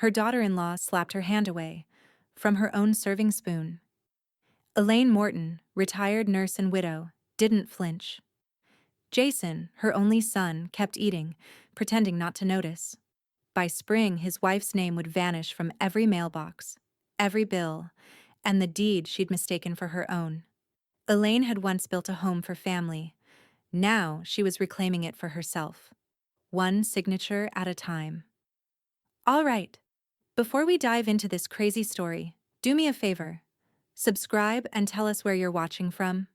Her daughter-in-law slapped her hand away from her own serving spoon. Elaine Morton, retired nurse and widow, didn't flinch. Jason, her only son, kept eating, pretending not to notice. By spring, his wife's name would vanish from every mailbox, every bill, and the deed she'd mistaken for her own. Elaine had once built a home for family. Now she was reclaiming it for herself, one signature at a time. All right, before we dive into this crazy story, do me a favor. Subscribe and tell us where you're watching from.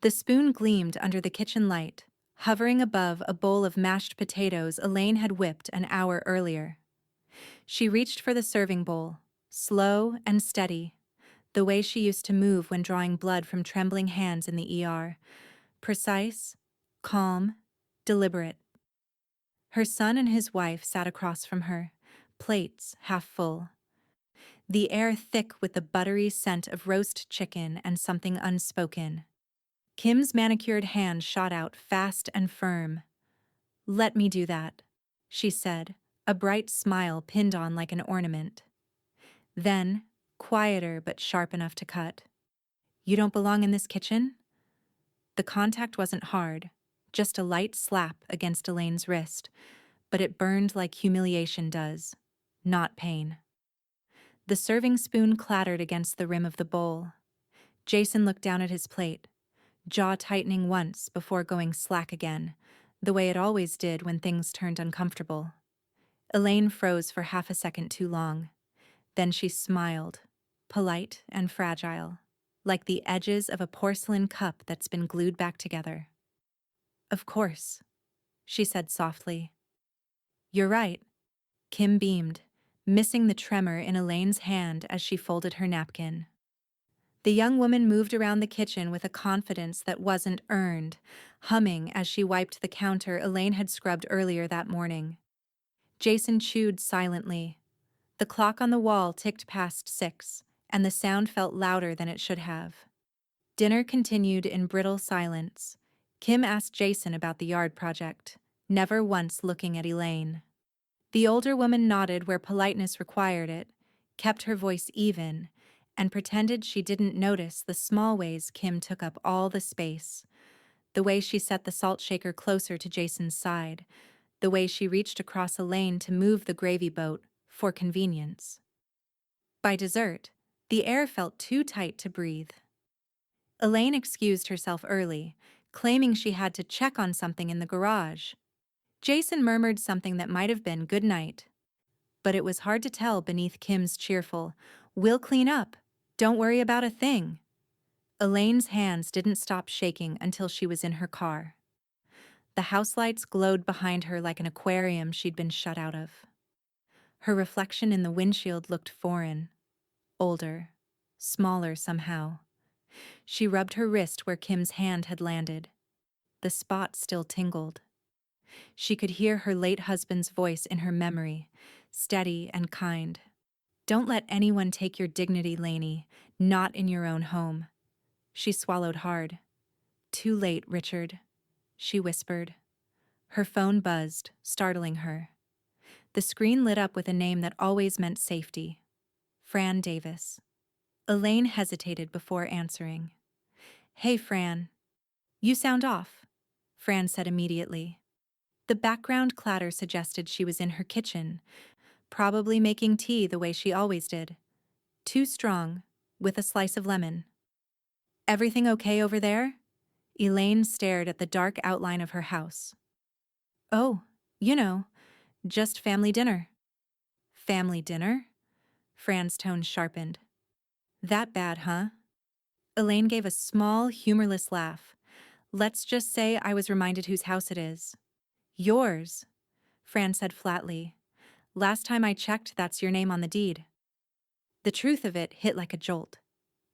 The spoon gleamed under the kitchen light, hovering above a bowl of mashed potatoes Elaine had whipped an hour earlier. She reached for the serving bowl, slow and steady, the way she used to move when drawing blood from trembling hands in the ER. Precise, calm, deliberate. Her son and his wife sat across from her, plates half full. The air thick with the buttery scent of roast chicken and something unspoken. Kim's manicured hand shot out fast and firm. "Let me do that," she said, a bright smile pinned on like an ornament. Then, quieter but sharp enough to cut. "You don't belong in this kitchen?" The contact wasn't hard, just a light slap against Elaine's wrist, but it burned like humiliation does, not pain. The serving spoon clattered against the rim of the bowl. Jason looked down at his plate, jaw tightening once before going slack again, the way it always did when things turned uncomfortable. Elaine froze for half a second too long. Then she smiled, polite and fragile, like the edges of a porcelain cup that's been glued back together. "Of course," she said softly. "You're right." Kim beamed, missing the tremor in Elaine's hand as she folded her napkin. The young woman moved around the kitchen with a confidence that wasn't earned, humming as she wiped the counter Elaine had scrubbed earlier that morning. Jason chewed silently. The clock on the wall ticked past 6, and the sound felt louder than it should have. Dinner continued in brittle silence. Kim asked Jason about the yard project, never once looking at Elaine. The older woman nodded where politeness required it, kept her voice even, and pretended she didn't notice the small ways Kim took up all the space. The way she set the salt shaker closer to Jason's side, the way she reached across Elaine to move the gravy boat, for convenience. By dessert, the air felt too tight to breathe. Elaine excused herself early, claiming she had to check on something in the garage. Jason murmured something that might have been good night, but it was hard to tell beneath Kim's cheerful, "We'll clean up. Don't worry about a thing." Elaine's hands didn't stop shaking until she was in her car. The house lights glowed behind her like an aquarium she'd been shut out of. Her reflection in the windshield looked foreign, older, smaller somehow. She rubbed her wrist where Kim's hand had landed. The spot still tingled. She could hear her late husband's voice in her memory, steady and kind. "Don't let anyone take your dignity, Lainey, not in your own home." She swallowed hard. "Too late, Richard," she whispered. Her phone buzzed, startling her. The screen lit up with a name that always meant safety. Fran Davis. Elaine hesitated before answering. "Hey, Fran." "You sound off," Fran said immediately. The background clatter suggested she was in her kitchen, probably making tea the way she always did. Too strong, with a slice of lemon. "Everything okay over there?" Elaine stared at the dark outline of her house. "Oh, you know, just family dinner." "Family dinner?" Fran's tone sharpened. "That bad, huh?" Elaine gave a small, humorless laugh. "Let's just say I was reminded whose house it is." "Yours," Fran said flatly. "Last time I checked, that's your name on the deed." The truth of it hit like a jolt.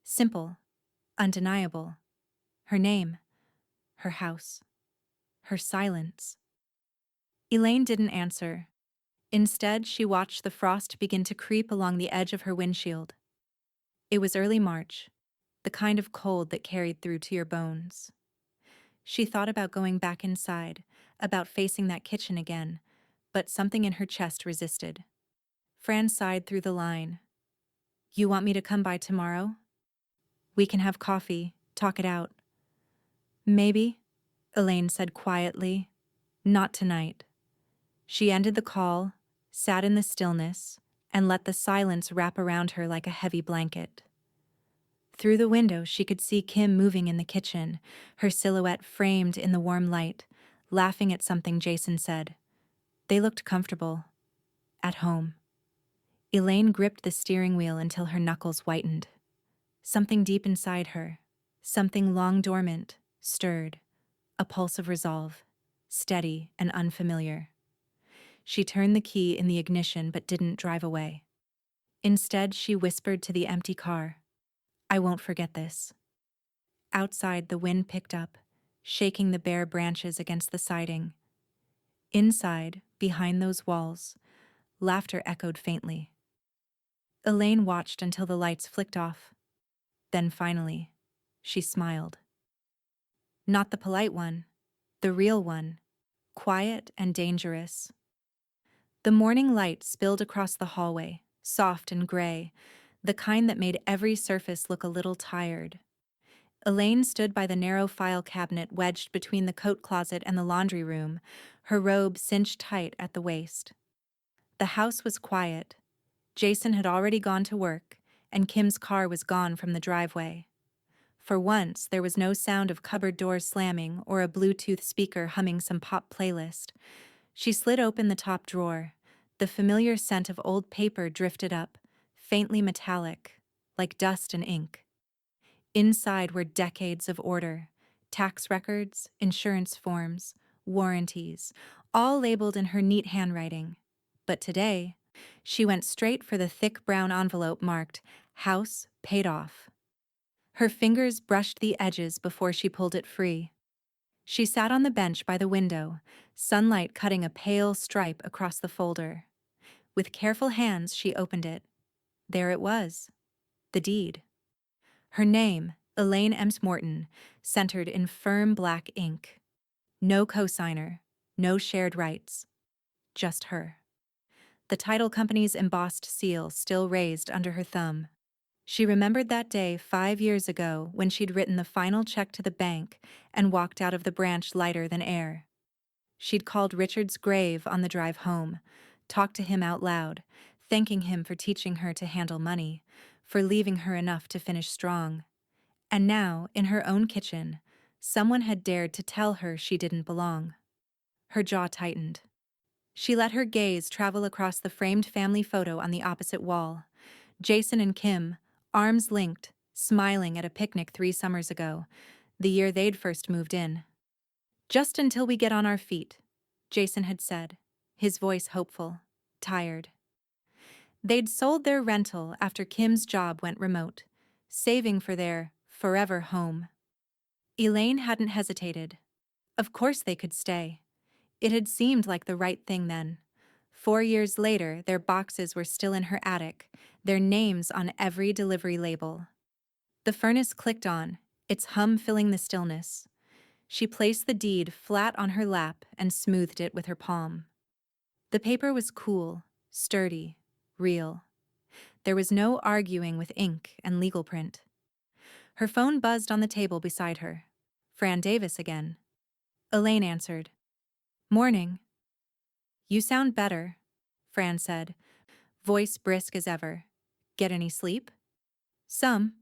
Simple, undeniable. Her name, her house, her silence. Elaine didn't answer. Instead, she watched the frost begin to creep along the edge of her windshield. It was early March, the kind of cold that carried through to your bones. She thought about going back inside, about facing that kitchen again, but something in her chest resisted. Fran sighed through the line. You want me to come by tomorrow? We can have coffee, talk it out. Maybe, Elaine said quietly. Not tonight. She ended the call, sat in the stillness, and let the silence wrap around her like a heavy blanket. Through the window, she could see Kim moving in the kitchen, her silhouette framed in the warm light, laughing at something Jason said. They looked comfortable. At home. Elaine gripped the steering wheel until her knuckles whitened. Something deep inside her, something long dormant, stirred, a pulse of resolve, steady and unfamiliar. She turned the key in the ignition but didn't drive away. Instead, she whispered to the empty car, I won't forget this. Outside, the wind picked up, shaking the bare branches against the siding. Inside, behind those walls, laughter echoed faintly. Elaine watched until the lights flicked off. Then finally, she smiled. Not the polite one, the real one, quiet and dangerous. The morning light spilled across the hallway, soft and gray, the kind that made every surface look a little tired. Elaine stood by the narrow file cabinet wedged between the coat closet and the laundry room, her robe cinched tight at the waist. The house was quiet. Jason had already gone to work, and Kim's car was gone from the driveway. For once, there was no sound of cupboard doors slamming or a Bluetooth speaker humming some pop playlist. She slid open the top drawer. The familiar scent of old paper drifted up, faintly metallic, like dust and ink. Inside were decades of order, tax records, insurance forms, warranties, all labeled in her neat handwriting. But today, she went straight for the thick brown envelope marked, House Paid Off. Her fingers brushed the edges before she pulled it free. She sat on the bench by the window, sunlight cutting a pale stripe across the folder. With careful hands, she opened it. There it was, the deed. Her name, Elaine Ems Morton, centered in firm black ink. No cosigner, no shared rights, just her. The title company's embossed seal still raised under her thumb. She remembered that day 5 years ago when she'd written the final check to the bank and walked out of the branch lighter than air. She'd called Richard's grave on the drive home, talked to him out loud, thanking him for teaching her to handle money, for leaving her enough to finish strong. And now, in her own kitchen, someone had dared to tell her she didn't belong. Her jaw tightened. She let her gaze travel across the framed family photo on the opposite wall. Jason and Kim, arms linked, smiling at a picnic 3 summers ago, the year they'd first moved in. Just until we get on our feet, Jason had said, his voice hopeful, tired. They'd sold their rental after Kim's job went remote, saving for their forever home. Elaine hadn't hesitated. Of course they could stay. It had seemed like the right thing then. 4 years later, their boxes were still in her attic, their names on every delivery label. The furnace clicked on, its hum filling the stillness. She placed the deed flat on her lap and smoothed it with her palm. The paper was cool, sturdy, real. There was no arguing with ink and legal print. Her phone buzzed on the table beside her. Fran Davis again. Elaine answered. Morning. You sound better, Fran said, voice brisk as ever. Get any sleep? Some.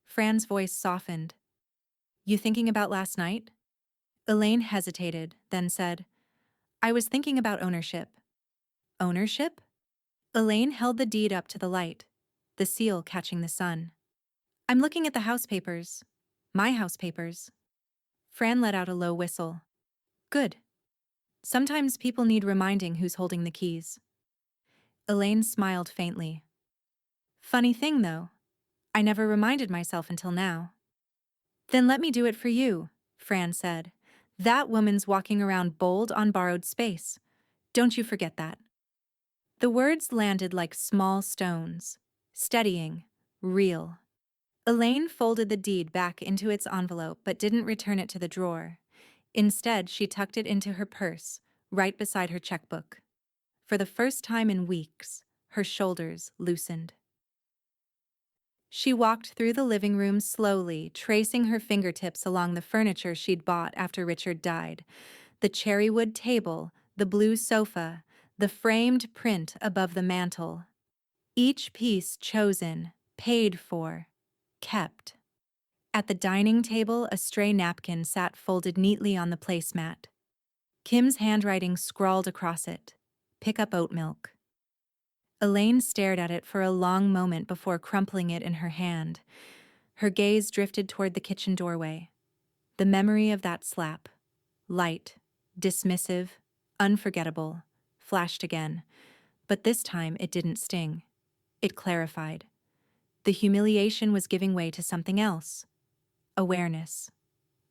Fran's voice softened. You thinking about last night? Elaine hesitated, then said, I was thinking about ownership. Ownership? Elaine held the deed up to the light, the seal catching the sun. I'm looking at the house papers. My house papers. Fran let out a low whistle. Good. Sometimes people need reminding who's holding the keys. Elaine smiled faintly. Funny thing, though. I never reminded myself until now. Then let me do it for you, Fran said. That woman's walking around bold on borrowed space. Don't you forget that. The words landed like small stones, steadying, real. Elaine folded the deed back into its envelope but didn't return it to the drawer. Instead, she tucked it into her purse, right beside her checkbook. For the first time in weeks, her shoulders loosened. She walked through the living room slowly, tracing her fingertips along the furniture she'd bought after Richard died. The cherrywood table, the blue sofa, the framed print above the mantel. Each piece chosen, paid for, kept. At the dining table, a stray napkin sat folded neatly on the placemat. Kim's handwriting scrawled across it. "Pick up oat milk." Elaine stared at it for a long moment before crumpling it in her hand. Her gaze drifted toward the kitchen doorway. The memory of that slap, light, dismissive, unforgettable, flashed again. But this time it didn't sting. It clarified. The humiliation was giving way to something else. Awareness.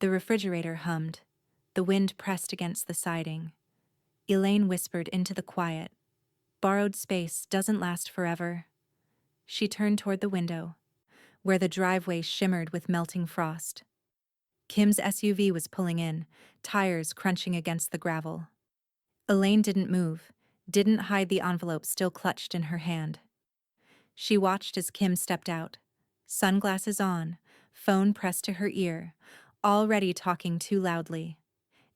The refrigerator hummed. The wind pressed against the siding. Elaine whispered into the quiet. Borrowed space doesn't last forever. She turned toward the window, where the driveway shimmered with melting frost. Kim's SUV was pulling in, tires crunching against the gravel. Elaine didn't move, didn't hide the envelope still clutched in her hand. She watched as Kim stepped out, sunglasses on, phone pressed to her ear, already talking too loudly.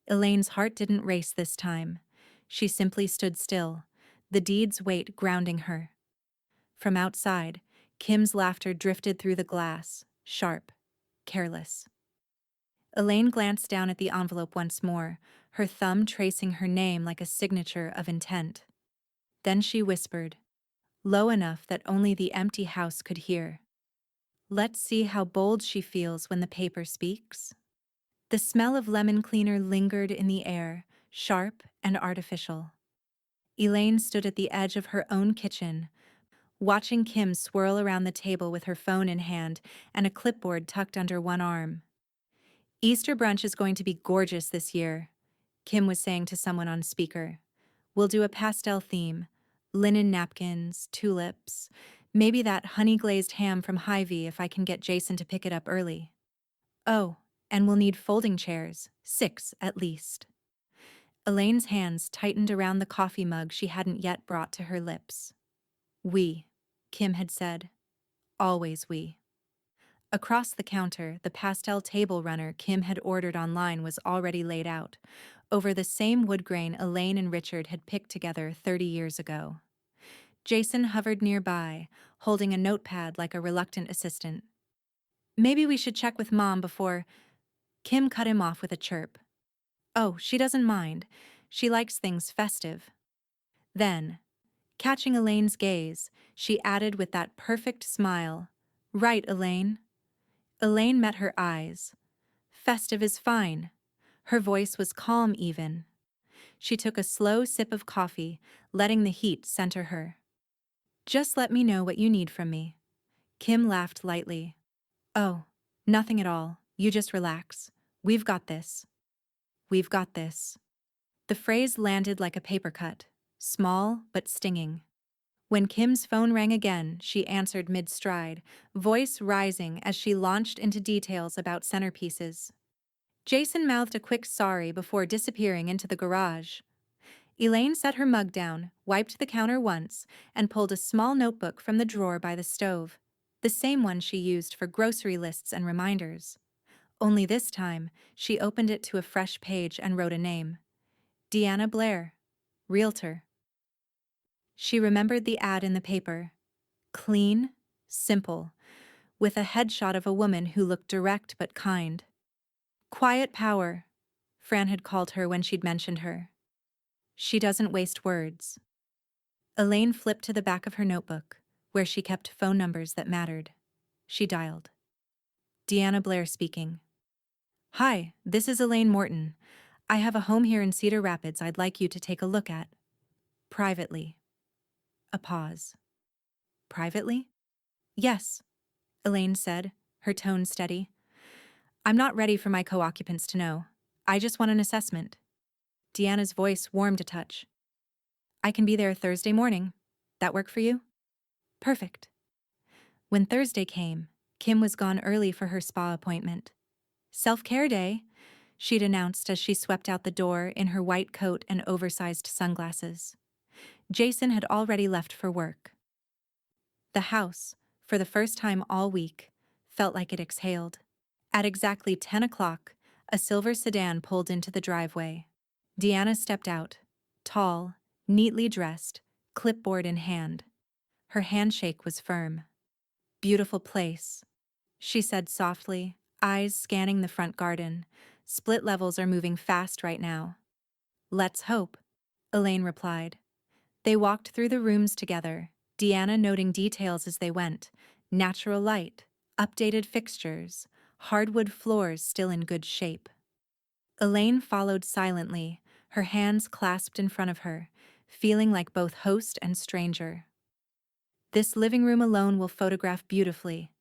Elaine's heart didn't race this time. She simply stood still, the deed's weight grounding her. From outside, Kim's laughter drifted through the glass, sharp, careless. Elaine glanced down at the envelope once more, her thumb tracing her name like a signature of intent. Then she whispered, low enough that only the empty house could hear. "Let's see how bold she feels when the paper speaks." The smell of lemon cleaner lingered in the air, sharp and artificial. Elaine stood at the edge of her own kitchen, watching Kim swirl around the table with her phone in hand and a clipboard tucked under one arm. "Easter brunch is going to be gorgeous this year," Kim was saying to someone on speaker. "We'll do a pastel theme, linen napkins, tulips, maybe that honey-glazed ham from Hy-Vee if I can get Jason to pick it up early. Oh, and we'll need folding chairs, 6 at least." Elaine's hands tightened around the coffee mug she hadn't yet brought to her lips. "We," Kim had said. "Always we." Across the counter, the pastel table runner Kim had ordered online was already laid out, over the same wood grain Elaine and Richard had picked together 30 years ago. Jason hovered nearby, holding a notepad like a reluctant assistant. "Maybe we should check with Mom before—" Kim cut him off with a chirp. "Oh, she doesn't mind. She likes things festive." Then, catching Elaine's gaze, she added with that perfect smile, "Right, Elaine." Elaine met her eyes. "Festive is fine." Her voice was calm even. She took a slow sip of coffee, letting the heat center her. "Just let me know what you need from me." Kim laughed lightly. "Oh, nothing at all. You just relax. We've got this." "We've got this." The phrase landed like a paper cut, small but stinging. When Kim's phone rang again, she answered mid-stride, voice rising as she launched into details about centerpieces. Jason mouthed a quick sorry before disappearing into the garage. Elaine set her mug down, wiped the counter once, and pulled a small notebook from the drawer by the stove, the same one she used for grocery lists and reminders. Only this time, she opened it to a fresh page and wrote a name. Deanna Blair, Realtor. She remembered the ad in the paper. Clean, simple, with a headshot of a woman who looked direct but kind. Quiet power, Fran had called her when she'd mentioned her. She doesn't waste words. Elaine flipped to the back of her notebook, where she kept phone numbers that mattered. She dialed. Deanna Blair speaking. "Hi, this is Elaine Morton. I have a home here in Cedar Rapids I'd like you to take a look at. Privately." A pause. "Privately?" "Yes," Elaine said, her tone steady. "I'm not ready for my co-occupants to know. I just want an assessment." Deanna's voice warmed a touch. "I can be there Thursday morning. That work for you?" "Perfect." When Thursday came, Kim was gone early for her spa appointment. "Self-care day," she'd announced as she swept out the door in her white coat and oversized sunglasses. Jason had already left for work. The house, for the first time all week, felt like it exhaled. At exactly 10 o'clock, a silver sedan pulled into the driveway. Deanna stepped out, tall, neatly dressed, clipboard in hand. Her handshake was firm. "Beautiful place," she said softly, eyes scanning the front garden. "Split levels are moving fast right now." "Let's hope," Elaine replied. They walked through the rooms together, Deanna noting details as they went: natural light, updated fixtures, hardwood floors still in good shape. Elaine followed silently, her hands clasped in front of her, feeling like both host and stranger. "This living room alone will photograph beautifully,"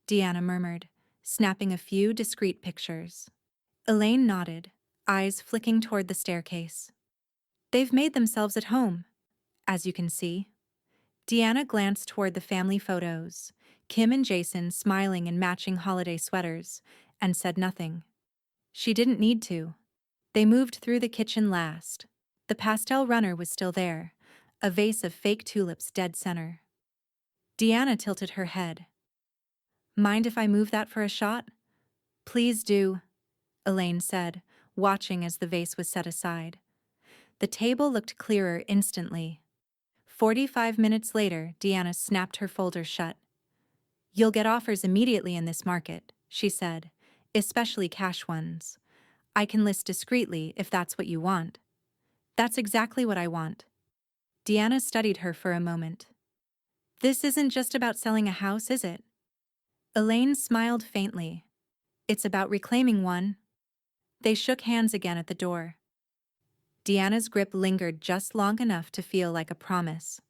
Deanna murmured, snapping a few discreet pictures. Elaine nodded, eyes flicking toward the staircase. "They've made themselves at home, as you can see." Deanna glanced toward the family photos, Kim and Jason smiling in matching holiday sweaters, and said nothing. She didn't need to. They moved through the kitchen last. The pastel runner was still there, a vase of fake tulips dead center. Deanna tilted her head. "Mind if I move that for a shot?" "Please do," Elaine said, watching as the vase was set aside. The table looked clearer instantly. 45 minutes later, Deanna snapped her folder shut. "You'll get offers immediately in this market," she said, "especially cash ones. I can list discreetly if that's what you want." "That's exactly what I want." Deanna studied her for a moment. "This isn't just about selling a house, is it?" Elaine smiled faintly. "It's about reclaiming one." They shook hands again at the door. Deanna's grip lingered just long enough to feel like a promise.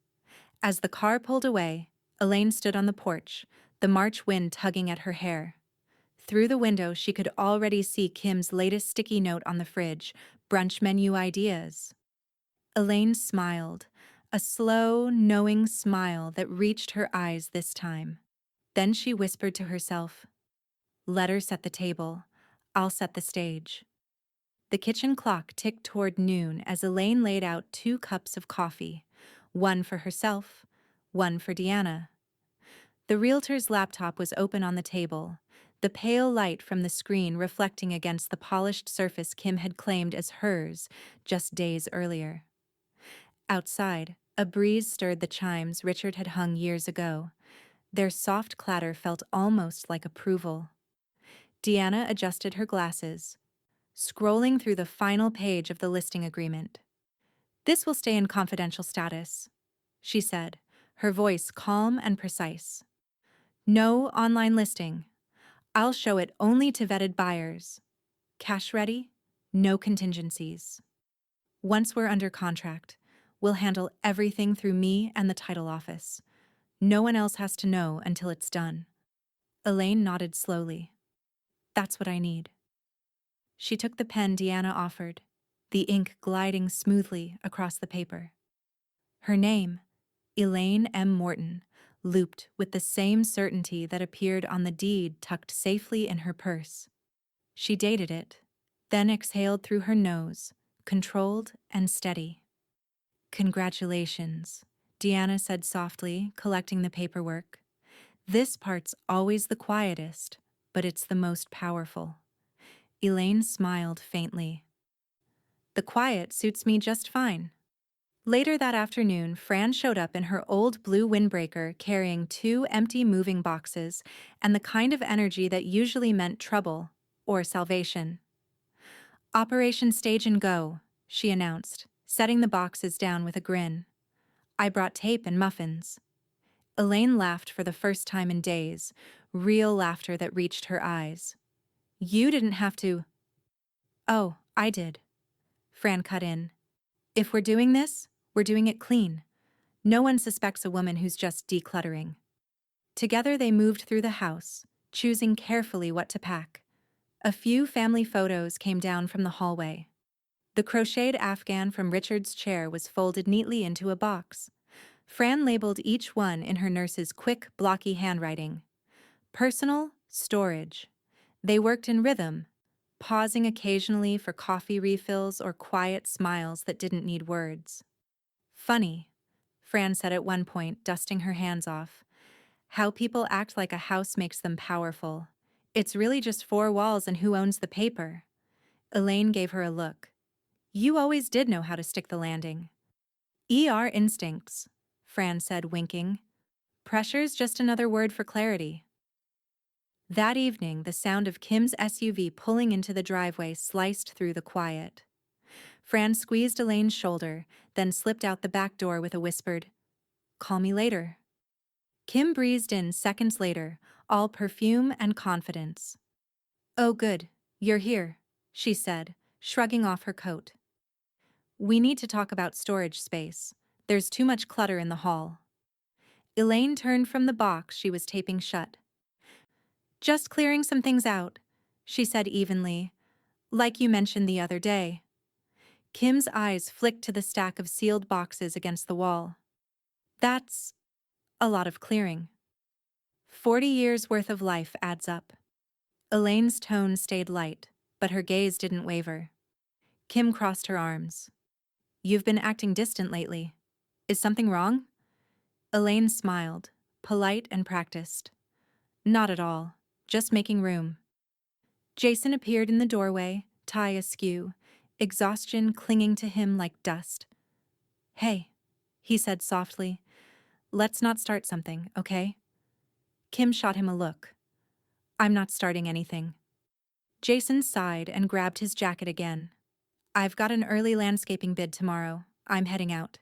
As the car pulled away, Elaine stood on the porch, the March wind tugging at her hair. Through the window, she could already see Kim's latest sticky note on the fridge: brunch menu ideas. Elaine smiled, a slow, knowing smile that reached her eyes this time. Then she whispered to herself, "Let her set the table. I'll set the stage." The kitchen clock ticked toward noon as Elaine laid out 2 cups of coffee, one for herself, one for Deanna. The Realtor's laptop was open on the table, the pale light from the screen reflecting against the polished surface Kim had claimed as hers just days earlier. Outside, a breeze stirred the chimes Richard had hung years ago. Their soft clatter felt almost like approval. Deanna adjusted her glasses, scrolling through the final page of the listing agreement. "This will stay in confidential status," she said, her voice calm and precise. "No online listing. I'll show it only to vetted buyers. Cash ready, no contingencies. Once we're under contract, we'll handle everything through me and the title office. No one else has to know until it's done." Elaine nodded slowly. "That's what I need." She took the pen Deanna offered, the ink gliding smoothly across the paper. Her name, Elaine M. Morton, looped with the same certainty that appeared on the deed tucked safely in her purse. She dated it, then exhaled through her nose, controlled and steady. "Congratulations," Deanna said softly, collecting the paperwork. "This part's always the quietest, but it's the most powerful." Elaine smiled faintly. "The quiet suits me just fine." Later that afternoon, Fran showed up in her old blue windbreaker carrying 2 empty moving boxes and the kind of energy that usually meant trouble or salvation. "Operation Stage and Go," she announced, setting the boxes down with a grin. "I brought tape and muffins." Elaine laughed for the first time in days, real laughter that reached her eyes. "You didn't have to." "Oh, I did," Fran cut in. "If we're doing this, we're doing it clean. No one suspects a woman who's just decluttering." Together they moved through the house, choosing carefully what to pack. A few family photos came down from the hallway. The crocheted afghan from Richard's chair was folded neatly into a box. Fran labeled each one in her nurse's quick, blocky handwriting. Personal, storage. They worked in rhythm, pausing occasionally for coffee refills or quiet smiles that didn't need words. "Funny," Fran said at one point, dusting her hands off. How people act like a house makes them powerful. It's really just four walls and who owns the paper. Elaine gave her a look. You always did know how to stick the landing. Instincts, Fran said, winking. Pressure's just another word for clarity. That evening, the sound of Kim's SUV pulling into the driveway sliced through the quiet. Fran squeezed Elaine's shoulder, then slipped out the back door with a whispered, "Call me later." Kim breezed in seconds later, all perfume and confidence. "Oh good, you're here," she said, shrugging off her coat. "We need to talk about storage space. There's too much clutter in the hall." Elaine turned from the box she was taping shut. "Just clearing some things out," she said evenly, "like you mentioned the other day." Kim's eyes flicked to the stack of sealed boxes against the wall. "That's a lot of clearing. 40 years worth of life adds up." Elaine's tone stayed light, but her gaze didn't waver. Kim crossed her arms. "You've been acting distant lately. Is something wrong?" Elaine smiled, polite and practiced. "Not at all. Just making room." Jason appeared in the doorway, tie askew, exhaustion clinging to him like dust. "Hey," he said softly, "let's not start something, okay?" Kim shot him a look. "I'm not starting anything." Jason sighed and grabbed his jacket again. "I've got an early landscaping bid tomorrow. I'm heading out."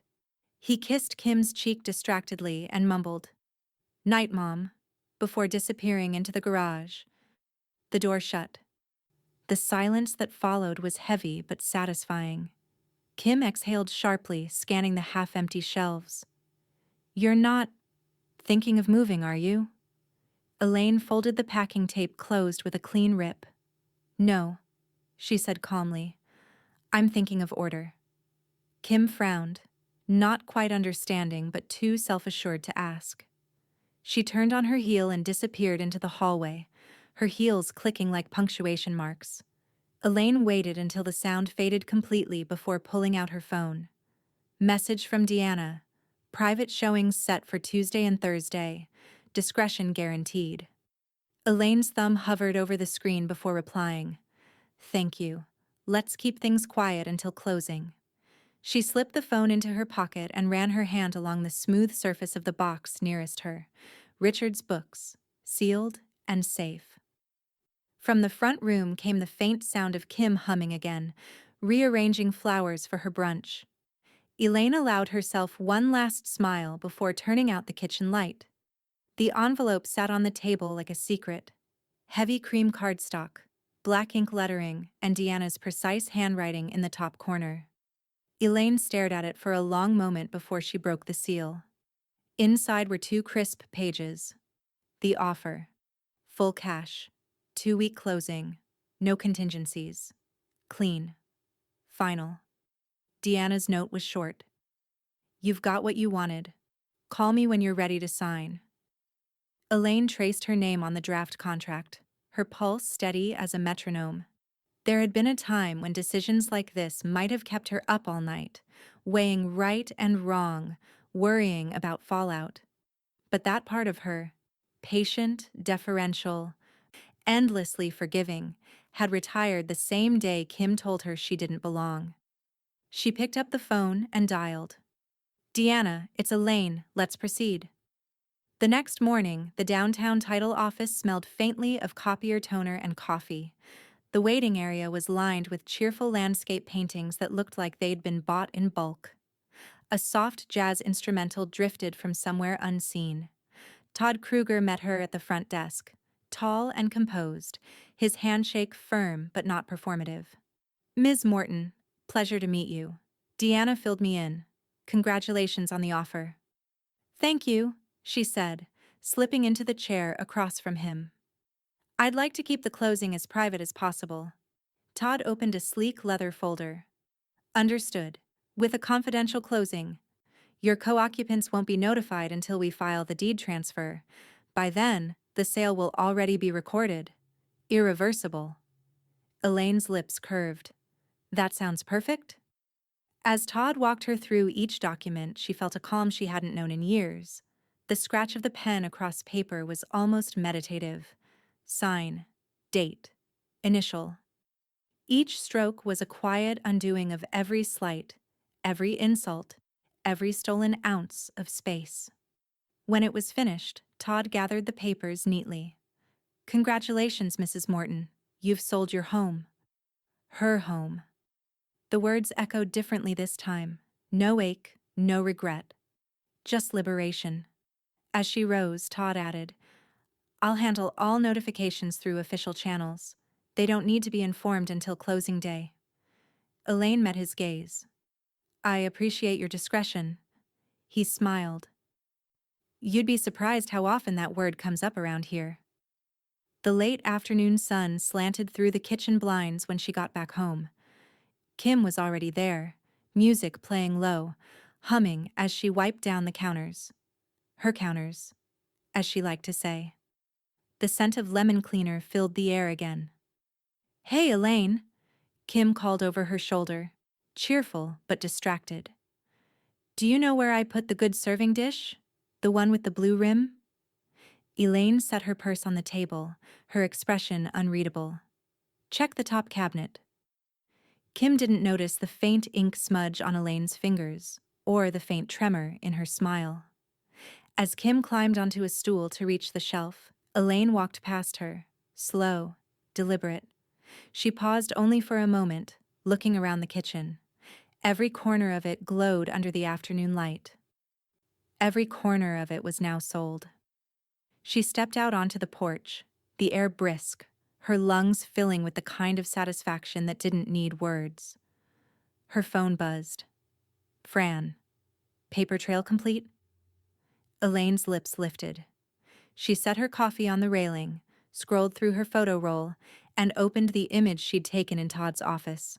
He kissed Kim's cheek distractedly and mumbled, "Night, Mom," before disappearing into the garage. The door shut. The silence that followed was heavy but satisfying. Kim exhaled sharply, scanning the half-empty shelves. "You're not thinking of moving, are you?" Elaine folded the packing tape closed with a clean rip. "No," she said calmly. "I'm thinking of order." Kim frowned, not quite understanding but too self-assured to ask. She turned on her heel and disappeared into the hallway, her heels clicking like punctuation marks. Elaine waited until the sound faded completely before pulling out her phone. Message from Deanna. Private showings set for Tuesday and Thursday. Discretion guaranteed. Elaine's thumb hovered over the screen before replying. "Thank you. Let's keep things quiet until closing." She slipped the phone into her pocket and ran her hand along the smooth surface of the box nearest her. Richard's books, sealed and safe. From the front room came the faint sound of Kim humming again, rearranging flowers for her brunch. Elaine allowed herself one last smile before turning out the kitchen light. The envelope sat on the table like a secret. Heavy cream cardstock, black ink lettering, and Deanna's precise handwriting in the top corner. Elaine stared at it for a long moment before she broke the seal. Inside were two crisp pages. The offer. Full cash. 2-week closing. No contingencies. Clean. Final. Deanna's note was short. "You've got what you wanted. Call me when you're ready to sign." Elaine traced her name on the draft contract, her pulse steady as a metronome. There had been a time when decisions like this might have kept her up all night, weighing right and wrong, worrying about fallout. But that part of her, patient, deferential, endlessly forgiving, had retired the same day Kim told her she didn't belong. She picked up the phone and dialed. "Deanna, it's Elaine. Let's proceed." The next morning, the downtown title office smelled faintly of copier toner and coffee. The waiting area was lined with cheerful landscape paintings that looked like they'd been bought in bulk. A soft jazz instrumental drifted from somewhere unseen. Todd Kruger met her at the front desk, tall and composed, his handshake firm but not performative. "Ms. Morton, pleasure to meet you. Deanna filled me in. Congratulations on the offer." "Thank you," she said, slipping into the chair across from him. "I'd like to keep the closing as private as possible." Todd opened a sleek leather folder. "Understood. With a confidential closing. Your co-occupants won't be notified until we file the deed transfer. By then, the sale will already be recorded. Irreversible." Elaine's lips curved. "That sounds perfect?" As Todd walked her through each document, she felt a calm she hadn't known in years. The scratch of the pen across paper was almost meditative. Sign, date, initial. Each stroke was a quiet undoing of every slight, every insult, every stolen ounce of space. When it was finished, Todd gathered the papers neatly. "Congratulations, Mrs. Morton. You've sold your home." Her home. The words echoed differently this time. No ache, no regret. Just liberation. As she rose, Todd added, "I'll handle all notifications through official channels. They don't need to be informed until closing day." Elaine met his gaze. "I appreciate your discretion." He smiled. "You'd be surprised how often that word comes up around here." The late afternoon sun slanted through the kitchen blinds when she got back home. Kim was already there, music playing low, humming as she wiped down the counters. Her counters, as she liked to say. The scent of lemon cleaner filled the air again. "Hey, Elaine," Kim called over her shoulder, cheerful but distracted. "Do you know where I put the good serving dish? The one with the blue rim?" Elaine set her purse on the table, her expression unreadable. "Check the top cabinet." Kim didn't notice the faint ink smudge on Elaine's fingers, or the faint tremor in her smile. As Kim climbed onto a stool to reach the shelf, Elaine walked past her, slow, deliberate. She paused only for a moment, looking around the kitchen. Every corner of it glowed under the afternoon light. Every corner of it was now sold. She stepped out onto the porch, the air brisk, her lungs filling with the kind of satisfaction that didn't need words. Her phone buzzed. Fran. "Paper trail complete?" Elaine's lips lifted. She set her coffee on the railing, scrolled through her photo roll, and opened the image she'd taken in Todd's office.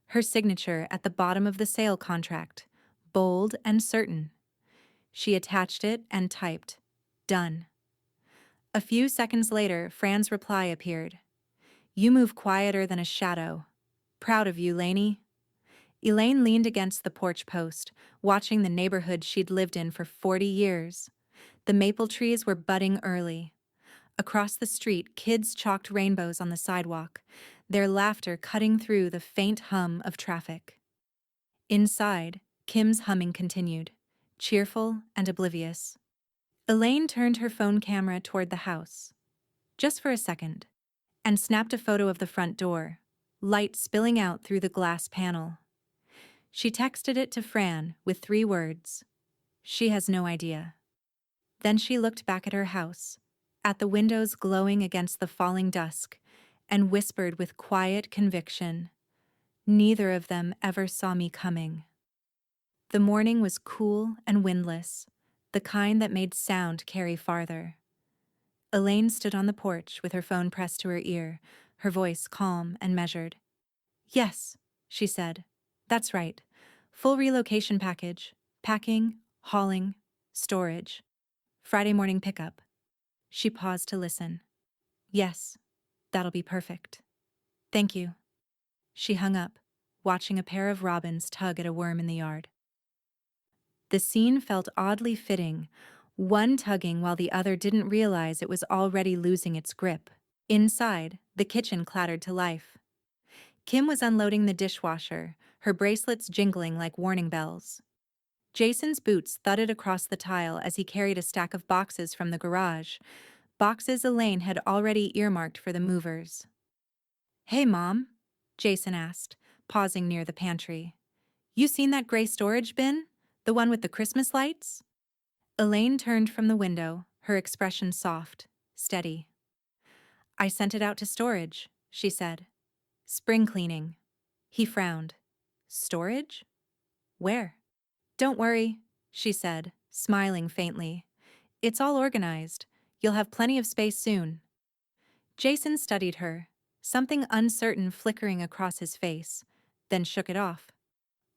Her signature at the bottom of the sale contract, bold and certain. She attached it and typed, "Done." A few seconds later, Fran's reply appeared. "You move quieter than a shadow. Proud of you, Laney." Elaine leaned against the porch post, watching the neighborhood she'd lived in for 40 years. The maple trees were budding early. Across the street, kids chalked rainbows on the sidewalk, their laughter cutting through the faint hum of traffic. Inside, Kim's humming continued, cheerful and oblivious. Elaine turned her phone camera toward the house, just for a second, and snapped a photo of the front door, light spilling out through the glass panel. She texted it to Fran with 3 words. She has no idea. Then she looked back at her house, at the windows glowing against the falling dusk, and whispered with quiet conviction, "Neither of them ever saw me coming." The morning was cool and windless, the kind that made sound carry farther. Elaine stood on the porch with her phone pressed to her ear, her voice calm and measured. "Yes," she said. "That's right. Full relocation package. Packing, hauling, storage. Friday morning pickup." She paused to listen. "Yes, that'll be perfect. Thank you." She hung up, watching a pair of robins tug at a worm in the yard. The scene felt oddly fitting, one tugging while the other didn't realize it was already losing its grip. Inside, the kitchen clattered to life. Kim was unloading the dishwasher, her bracelets jingling like warning bells. Jason's boots thudded across the tile as he carried a stack of boxes from the garage, boxes Elaine had already earmarked for the movers. "Hey, Mom," Jason asked, pausing near the pantry. "You seen that gray storage bin? The one with the Christmas lights?" Elaine turned from the window, her expression soft, steady. "I sent it out to storage," she said. "Spring cleaning." He frowned. "Storage? Where?" "Don't worry," she said, smiling faintly. "It's all organized. You'll have plenty of space soon." Jason studied her, something uncertain flickering across his face, then shook it off.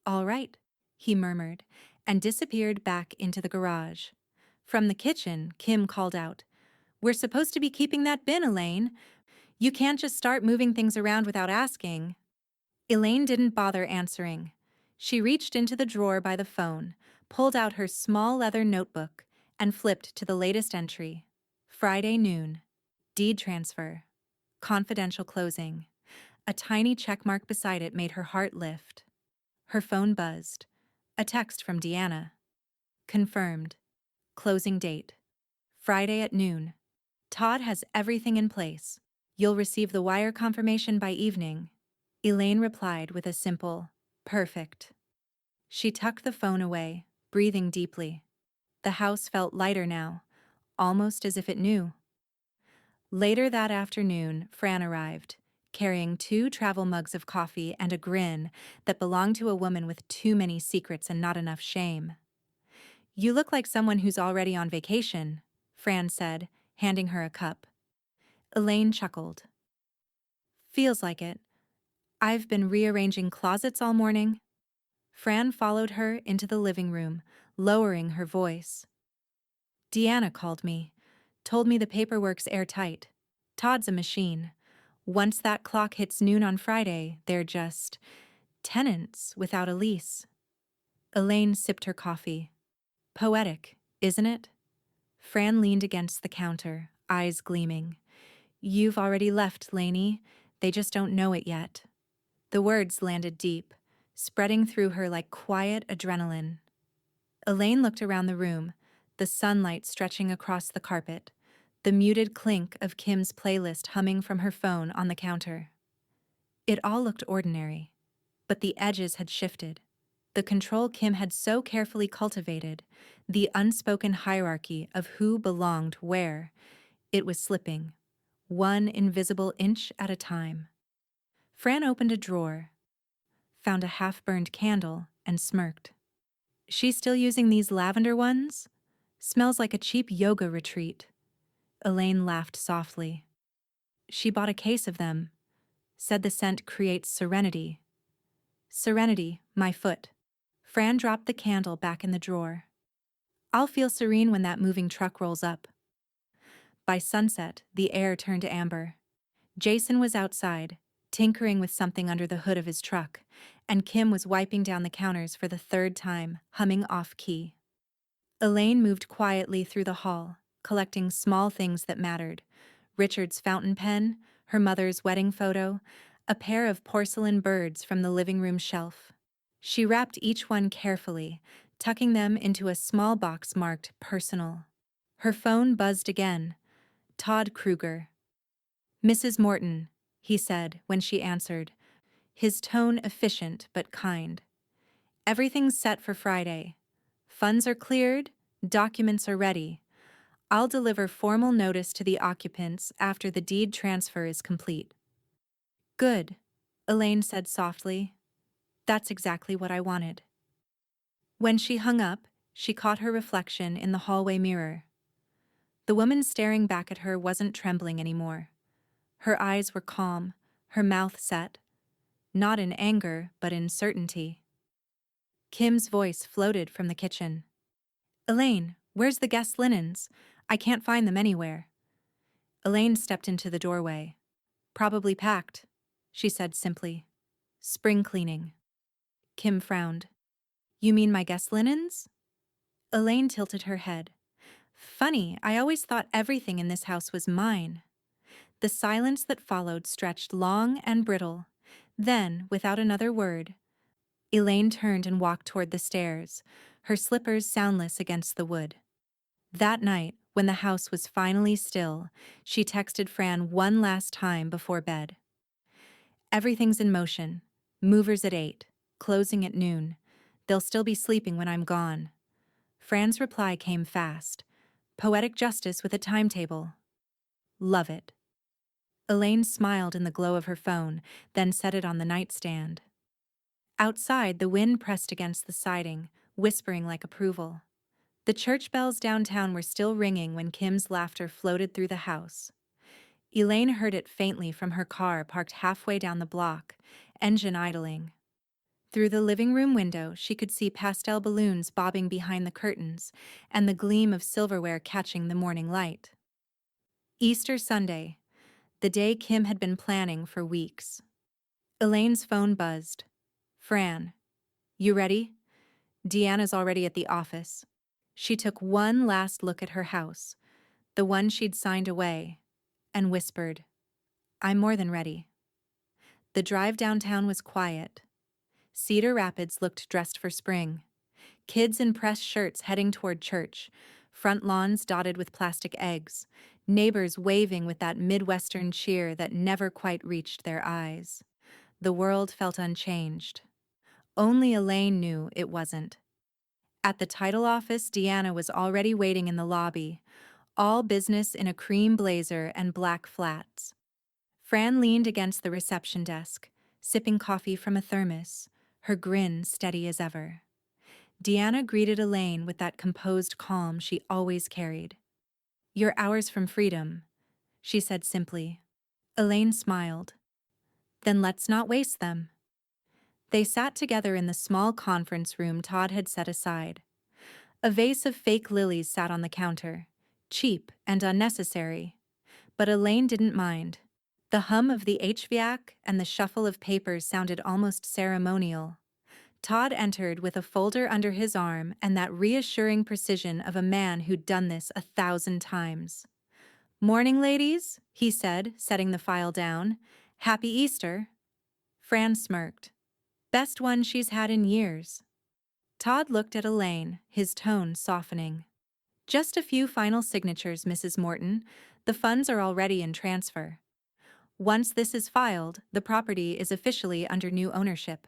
"All right," he murmured, and disappeared back into the garage. From the kitchen, Kim called out, "We're supposed to be keeping that bin, Elaine. You can't just start moving things around without asking." Elaine didn't bother answering. She reached into the drawer by the phone, pulled out her small leather notebook, and flipped to the latest entry. Friday noon. Deed transfer. Confidential closing. A tiny checkmark beside it made her heart lift. Her phone buzzed. A text from Deanna. Confirmed. Closing date. Friday at noon. Todd has everything in place. You'll receive the wire confirmation by evening. Elaine replied with a simple, perfect. She tucked the phone away, breathing deeply. The house felt lighter now, almost as if it knew. Later that afternoon, Fran arrived, carrying 2 travel mugs of coffee and a grin that belonged to a woman with too many secrets and not enough shame. "You look like someone who's already on vacation," Fran said, handing her a cup. Elaine chuckled. "Feels like it. I've been rearranging closets all morning." Fran followed her into the living room, lowering her voice. "Deanna called me. Told me the paperwork's airtight. Todd's a machine. Once that clock hits noon on Friday, they're just tenants without a lease." Elaine sipped her coffee. "Poetic, isn't it?" Fran leaned against the counter, eyes gleaming. "You've already left, Lainey. They just don't know it yet." The words landed deep, spreading through her like quiet adrenaline. Elaine looked around the room, the sunlight stretching across the carpet, the muted clink of Kim's playlist humming from her phone on the counter. It all looked ordinary, but the edges had shifted. The control Kim had so carefully cultivated, the unspoken hierarchy of who belonged where, it was slipping, one invisible inch at a time. Fran opened a drawer, found a half-burned candle, and smirked. "She's still using these lavender ones? Smells like a cheap yoga retreat." Elaine laughed softly. "She bought a case of them. Said the scent creates serenity." "Serenity, my foot." Fran dropped the candle back in the drawer. "I'll feel serene when that moving truck rolls up." By sunset, the air turned amber. Jason was outside, tinkering with something under the hood of his truck, and Kim was wiping down the counters for the 3rd time, humming off-key. Elaine moved quietly through the hall, collecting small things that mattered: Richard's fountain pen, her mother's wedding photo, a pair of porcelain birds from the living room shelf. She wrapped each one carefully, tucking them into a small box marked personal. Her phone buzzed again. Todd Kruger. "Mrs. Morton," he said when she answered, his tone efficient but kind. "Everything's set for Friday. Funds are cleared, documents are ready. I'll deliver formal notice to the occupants after the deed transfer is complete." "Good," Elaine said softly. "That's exactly what I wanted." When she hung up, she caught her reflection in the hallway mirror. The woman staring back at her wasn't trembling anymore. Her eyes were calm, her mouth set, not in anger but in certainty. Kim's voice floated from the kitchen. "Elaine, where's the guest linens? I can't find them anywhere." Elaine stepped into the doorway. "Probably packed," she said simply. "Spring cleaning." Kim frowned. "You mean my guest linens?" Elaine tilted her head. "Funny, I always thought everything in this house was mine." The silence that followed stretched long and brittle. Then, without another word, Elaine turned and walked toward the stairs, her slippers soundless against the wood. That night, when the house was finally still, she texted Fran one last time before bed. "Everything's in motion. Movers at 8, closing at noon. They'll still be sleeping when I'm gone." Fran's reply came fast. "Poetic justice with a timetable. Love it." Elaine smiled in the glow of her phone, then set it on the nightstand. Outside, the wind pressed against the siding, whispering like approval. The church bells downtown were still ringing when Kim's laughter floated through the house. Elaine heard it faintly from her car parked halfway down the block, engine idling. Through the living room window, she could see pastel balloons bobbing behind the curtains and the gleam of silverware catching the morning light. Easter Sunday, the day Kim had been planning for weeks. Elaine's phone buzzed. "Fran, you ready? Deanna's already at the office." She took one last look at her house, the one she'd signed away, and whispered, "I'm more than ready." The drive downtown was quiet. Cedar Rapids looked dressed for spring. Kids in pressed shirts heading toward church, front lawns dotted with plastic eggs, neighbors waving with that Midwestern cheer that never quite reached their eyes. The world felt unchanged. Only Elaine knew it wasn't. At the title office, Deanna was already waiting in the lobby, all business in a cream blazer and black flats. Fran leaned against the reception desk, sipping coffee from a thermos, her grin steady as ever. Deanna greeted Elaine with that composed calm she always carried. "You're hours from freedom," she said simply. Elaine smiled. "Then let's not waste them." They sat together in the small conference room Todd had set aside. A vase of fake lilies sat on the counter, cheap and unnecessary. But Elaine didn't mind. The hum of the HVAC and the shuffle of papers sounded almost ceremonial. Todd entered with a folder under his arm and that reassuring precision of a man who'd done this 1,000 times. "Morning, ladies," he said, setting the file down. "Happy Easter." Fran smirked. "Best one she's had in years." Todd looked at Elaine, his tone softening. "Just a few final signatures, Mrs. Morton. The funds are already in transfer. Once this is filed, the property is officially under new ownership."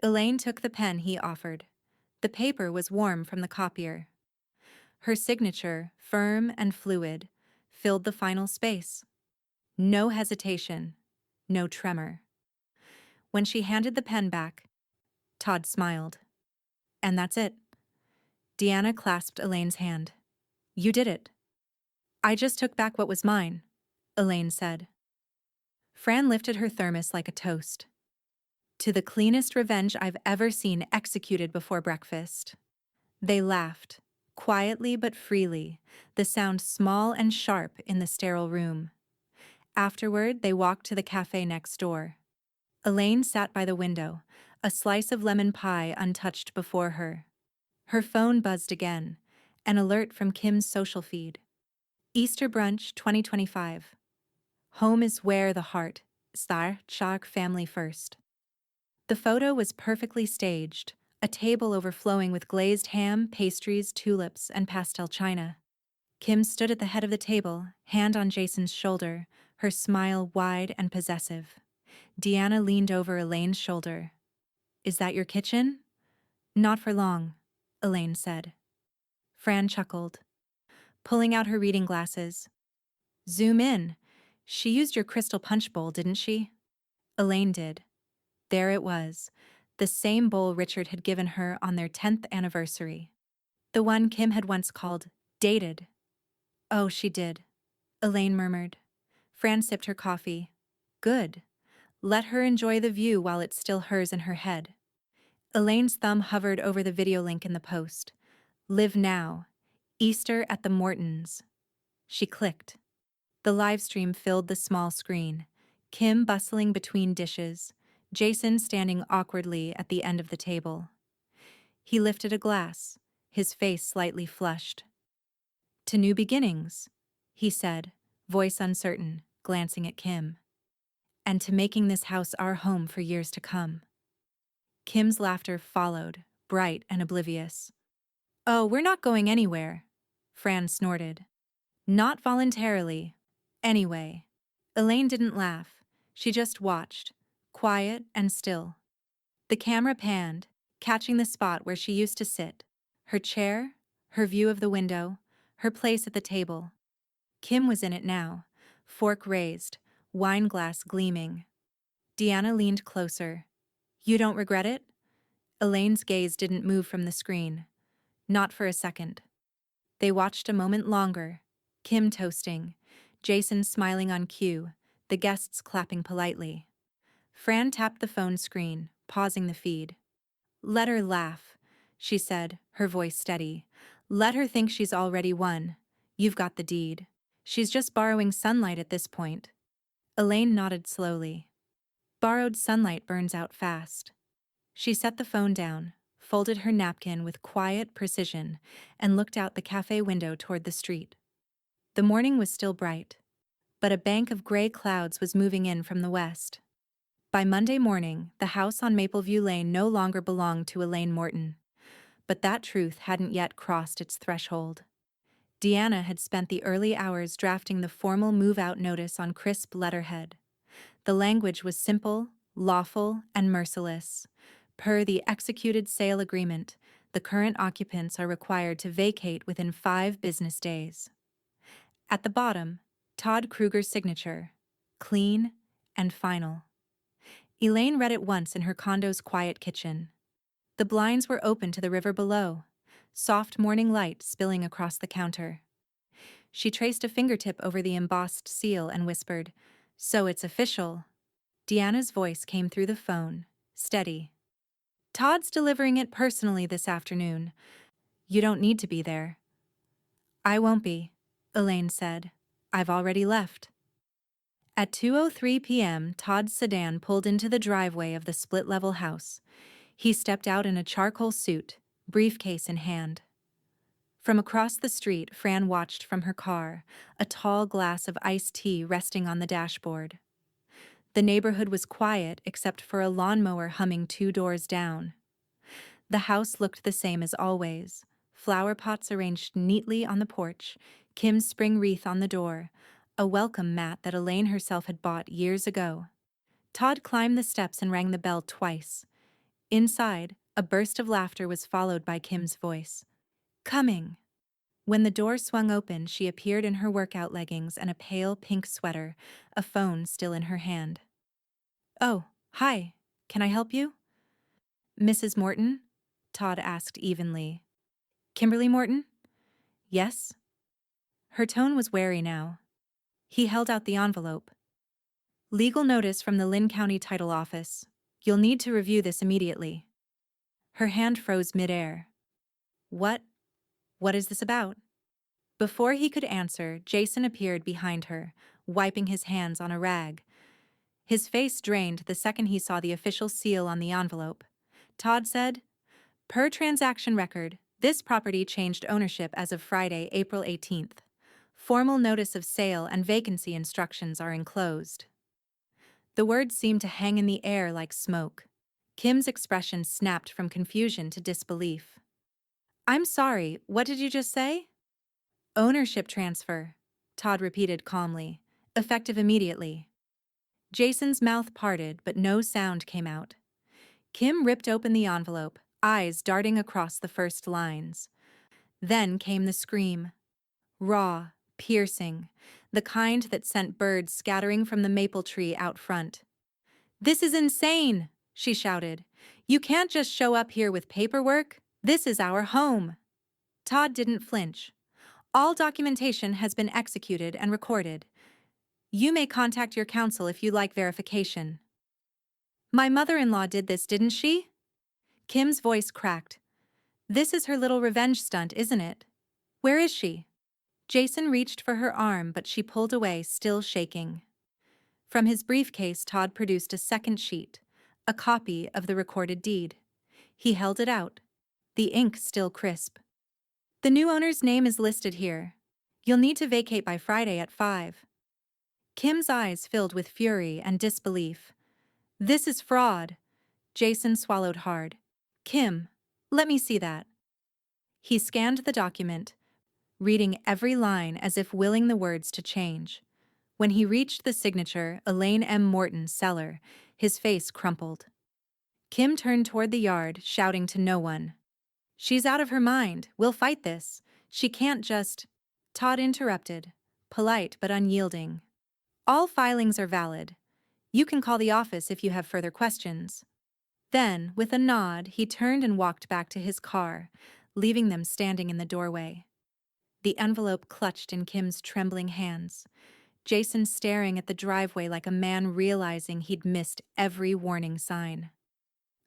Elaine took the pen he offered. The paper was warm from the copier. Her signature, firm and fluid, filled the final space. No hesitation, no tremor. When she handed the pen back, Todd smiled. "And that's it." Deanna clasped Elaine's hand. "You did it." "I just took back what was mine," Elaine said. Fran lifted her thermos like a toast. "To the cleanest revenge I've ever seen executed before breakfast." They laughed, quietly but freely, the sound small and sharp in the sterile room. Afterward, they walked to the cafe next door. Elaine sat by the window, a slice of lemon pie untouched before her. Her phone buzzed again, an alert from Kim's social feed. "Easter brunch 2025. Home is where the heart, Star family first." The photo was perfectly staged, a table overflowing with glazed ham, pastries, tulips, and pastel china. Kim stood at the head of the table, hand on Jason's shoulder, her smile wide and possessive. Deanna leaned over Elaine's shoulder. "Is that your kitchen?" "Not for long," Elaine said. Fran chuckled, pulling out her reading glasses. "Zoom in. She used your crystal punch bowl, didn't she?" Elaine did. There it was, the same bowl Richard had given her on their 10th anniversary. The one Kim had once called dated. "Oh, she did," Elaine murmured. Fran sipped her coffee. "Good. Let her enjoy the view while it's still hers in her head." Elaine's thumb hovered over the video link in the post. "Live now. Easter at the Mortons." She clicked. The live stream filled the small screen. Kim bustling between dishes, Jason standing awkwardly at the end of the table. He lifted a glass, his face slightly flushed. "To new beginnings," he said, voice uncertain, glancing at Kim. "And to making this house our home for years to come." Kim's laughter followed, bright and oblivious. "Oh, we're not going anywhere," Fran snorted. "Not voluntarily. Anyway." Elaine didn't laugh. She just watched, quiet and still. The camera panned, catching the spot where she used to sit. Her chair, her view of the window, her place at the table. Kim was in it now, fork raised, wine glass gleaming. Deanna leaned closer. "You don't regret it?" Elaine's gaze didn't move from the screen. Not for a second. They watched a moment longer, Kim toasting, Jason smiling on cue, the guests clapping politely. Fran tapped the phone screen, pausing the feed. "Let her laugh," she said, her voice steady. "Let her think she's already won. You've got the deed. She's just borrowing sunlight at this point." Elaine nodded slowly. "Borrowed sunlight burns out fast." She set the phone down, folded her napkin with quiet precision, and looked out the cafe window toward the street. The morning was still bright, but a bank of gray clouds was moving in from the west. By Monday morning, the house on Mapleview Lane no longer belonged to Elaine Morton. But that truth hadn't yet crossed its threshold. Deanna had spent the early hours drafting the formal move-out notice on crisp letterhead. The language was simple, lawful, and merciless. Per the executed sale agreement, the current occupants are required to vacate within 5 business days. At the bottom, Todd Kruger's signature, clean and final. Elaine read it once in her condo's quiet kitchen. The blinds were open to the river below, soft morning light spilling across the counter. She traced a fingertip over the embossed seal and whispered, "So it's official." Deanna's voice came through the phone, steady. "Todd's delivering it personally this afternoon. You don't need to be there." "I won't be," Elaine said. "I've already left." At 2:03 p.m., Todd's sedan pulled into the driveway of the split-level house. He stepped out in a charcoal suit, briefcase in hand. From across the street, Fran watched from her car, a tall glass of iced tea resting on the dashboard. The neighborhood was quiet except for a lawnmower humming 2 doors down. The house looked the same as always, flower pots arranged neatly on the porch, Kim's spring wreath on the door, a welcome mat that Elaine herself had bought years ago. Todd climbed the steps and rang the bell twice. Inside, a burst of laughter was followed by Kim's voice. "Coming." When the door swung open, she appeared in her workout leggings and a pale pink sweater, a phone still in her hand. "Oh, hi. Can I help you?" "Mrs. Morton?" Todd asked evenly. "Kimberly Morton?" "Yes." Her tone was wary now. He held out the envelope. "Legal notice from the Lynn County Title Office. You'll need to review this immediately." Her hand froze midair. What is this about?" Before he could answer, Jason appeared behind her, wiping his hands on a rag. His face drained the second he saw the official seal on the envelope. Todd said, "Per transaction record, this property changed ownership as of Friday, April 18th. Formal notice of sale and vacancy instructions are enclosed." The words seemed to hang in the air like smoke. Kim's expression snapped from confusion to disbelief. "I'm sorry, what did you just say?" "Ownership transfer," Todd repeated calmly, "effective immediately." Jason's mouth parted, but no sound came out. Kim ripped open the envelope, eyes darting across the first lines. Then came the scream. Raw, piercing, the kind that sent birds scattering from the maple tree out front. "This is insane!" she shouted. "You can't just show up here with paperwork. This is our home." Todd didn't flinch. "All documentation has been executed and recorded. You may contact your counsel if you like verification." "My mother-in-law did this, didn't she?" Kim's voice cracked. "This is her little revenge stunt, isn't it? Where is she?" Jason reached for her arm, but she pulled away, still shaking. From his briefcase, Todd produced a second sheet, a copy of the recorded deed. He held it out, the ink still crisp. "The new owner's name is listed here. You'll need to vacate by Friday at 5. Kim's eyes filled with fury and disbelief. "This is fraud." Jason swallowed hard. "Kim, let me see that." He scanned the document, reading every line as if willing the words to change. When he reached the signature, Elaine M. Morton, seller, his face crumpled. Kim turned toward the yard, shouting to no one. "She's out of her mind. We'll fight this. She can't just—" Todd interrupted, polite but unyielding. "All filings are valid. You can call the office if you have further questions." Then, with a nod, he turned and walked back to his car, leaving them standing in the doorway. The envelope clutched in Kim's trembling hands. Jason staring at the driveway like a man realizing he'd missed every warning sign.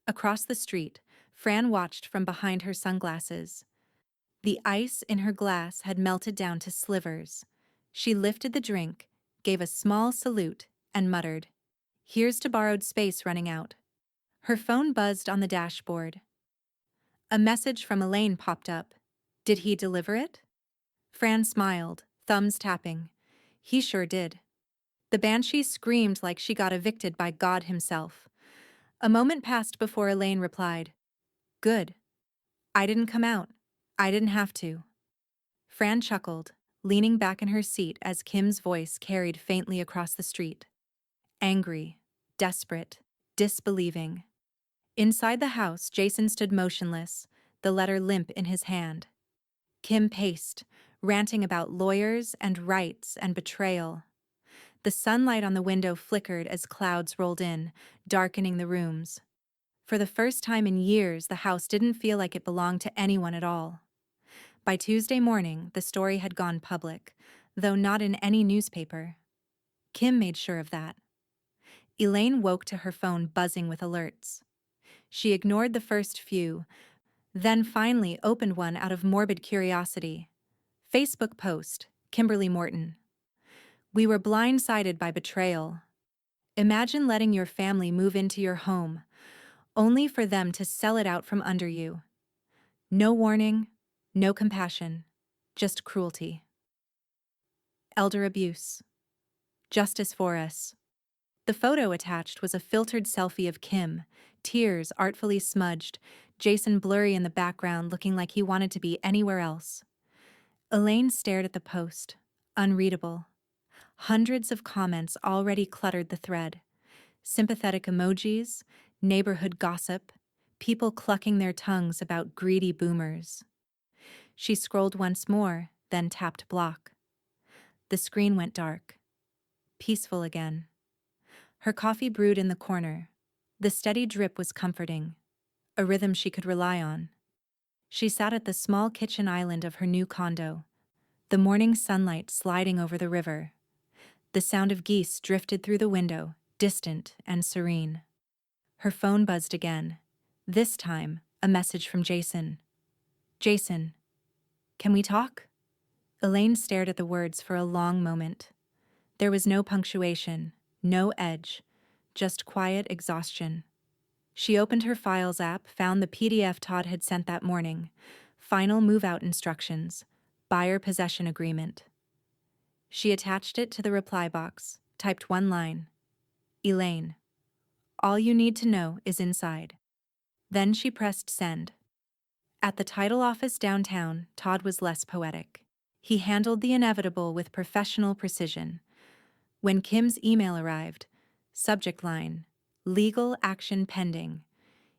Across the street, Fran watched from behind her sunglasses. The ice in her glass had melted down to slivers. She lifted the drink, gave a small salute, and muttered, "Here's to borrowed space running out." Her phone buzzed on the dashboard. A message from Elaine popped up. Did he deliver it? Fran smiled, thumbs tapping. He sure did. The banshee screamed like she got evicted by God himself. A moment passed before Elaine replied. Good. I didn't come out. I didn't have to. Fran chuckled, leaning back in her seat as Kim's voice carried faintly across the street. Angry, desperate, disbelieving. Inside the house, Jason stood motionless, the letter limp in his hand. Kim paced, ranting about lawyers and rights and betrayal. The sunlight on the window flickered as clouds rolled in, darkening the rooms. For the first time in years, the house didn't feel like it belonged to anyone at all. By Tuesday morning, the story had gone public, though not in any newspaper. Kim made sure of that. Elaine woke to her phone buzzing with alerts. She ignored the first few, then finally opened one out of morbid curiosity. Facebook post, Kimberly Morton. We were blindsided by betrayal. Imagine letting your family move into your home, only for them to sell it out from under you. No warning, no compassion, just cruelty. Elder abuse. Justice for us. The photo attached was a filtered selfie of Kim, tears artfully smudged, Jason blurry in the background looking like he wanted to be anywhere else. Elaine stared at the post, unreadable. Hundreds of comments already cluttered the thread. Sympathetic emojis, neighborhood gossip, people clucking their tongues about greedy boomers. She scrolled once more, then tapped block. The screen went dark. Peaceful again. Her coffee brewed in the corner. The steady drip was comforting, a rhythm she could rely on. She sat at the small kitchen island of her new condo, the morning sunlight sliding over the river. The sound of geese drifted through the window, distant and serene. Her phone buzzed again. This time, a message from Jason. Jason, can we talk? Elaine stared at the words for a long moment. There was no punctuation, no edge, just quiet exhaustion. She opened her Files app, found the PDF Todd had sent that morning. Final move-out instructions, buyer possession agreement. She attached it to the reply box, typed one line. Elaine, all you need to know is inside. Then she pressed send. At the title office downtown, Todd was less poetic. He handled the inevitable with professional precision. When Kim's email arrived, subject line, legal action pending,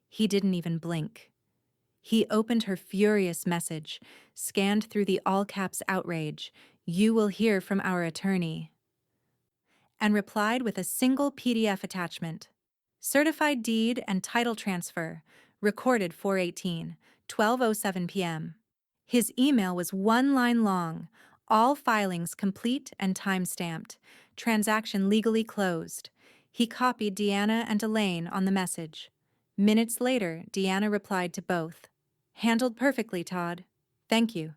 he didn't even blink. He opened her furious message, scanned through the all-caps outrage, "You will hear from our attorney," and replied with a single PDF attachment. Certified deed and title transfer, recorded 4/18, 12:07 p.m. His email was one line long, all filings complete and time-stamped, transaction legally closed. He copied Deanna and Elaine on the message. Minutes later, Deanna replied to both. Handled perfectly, Todd. Thank you.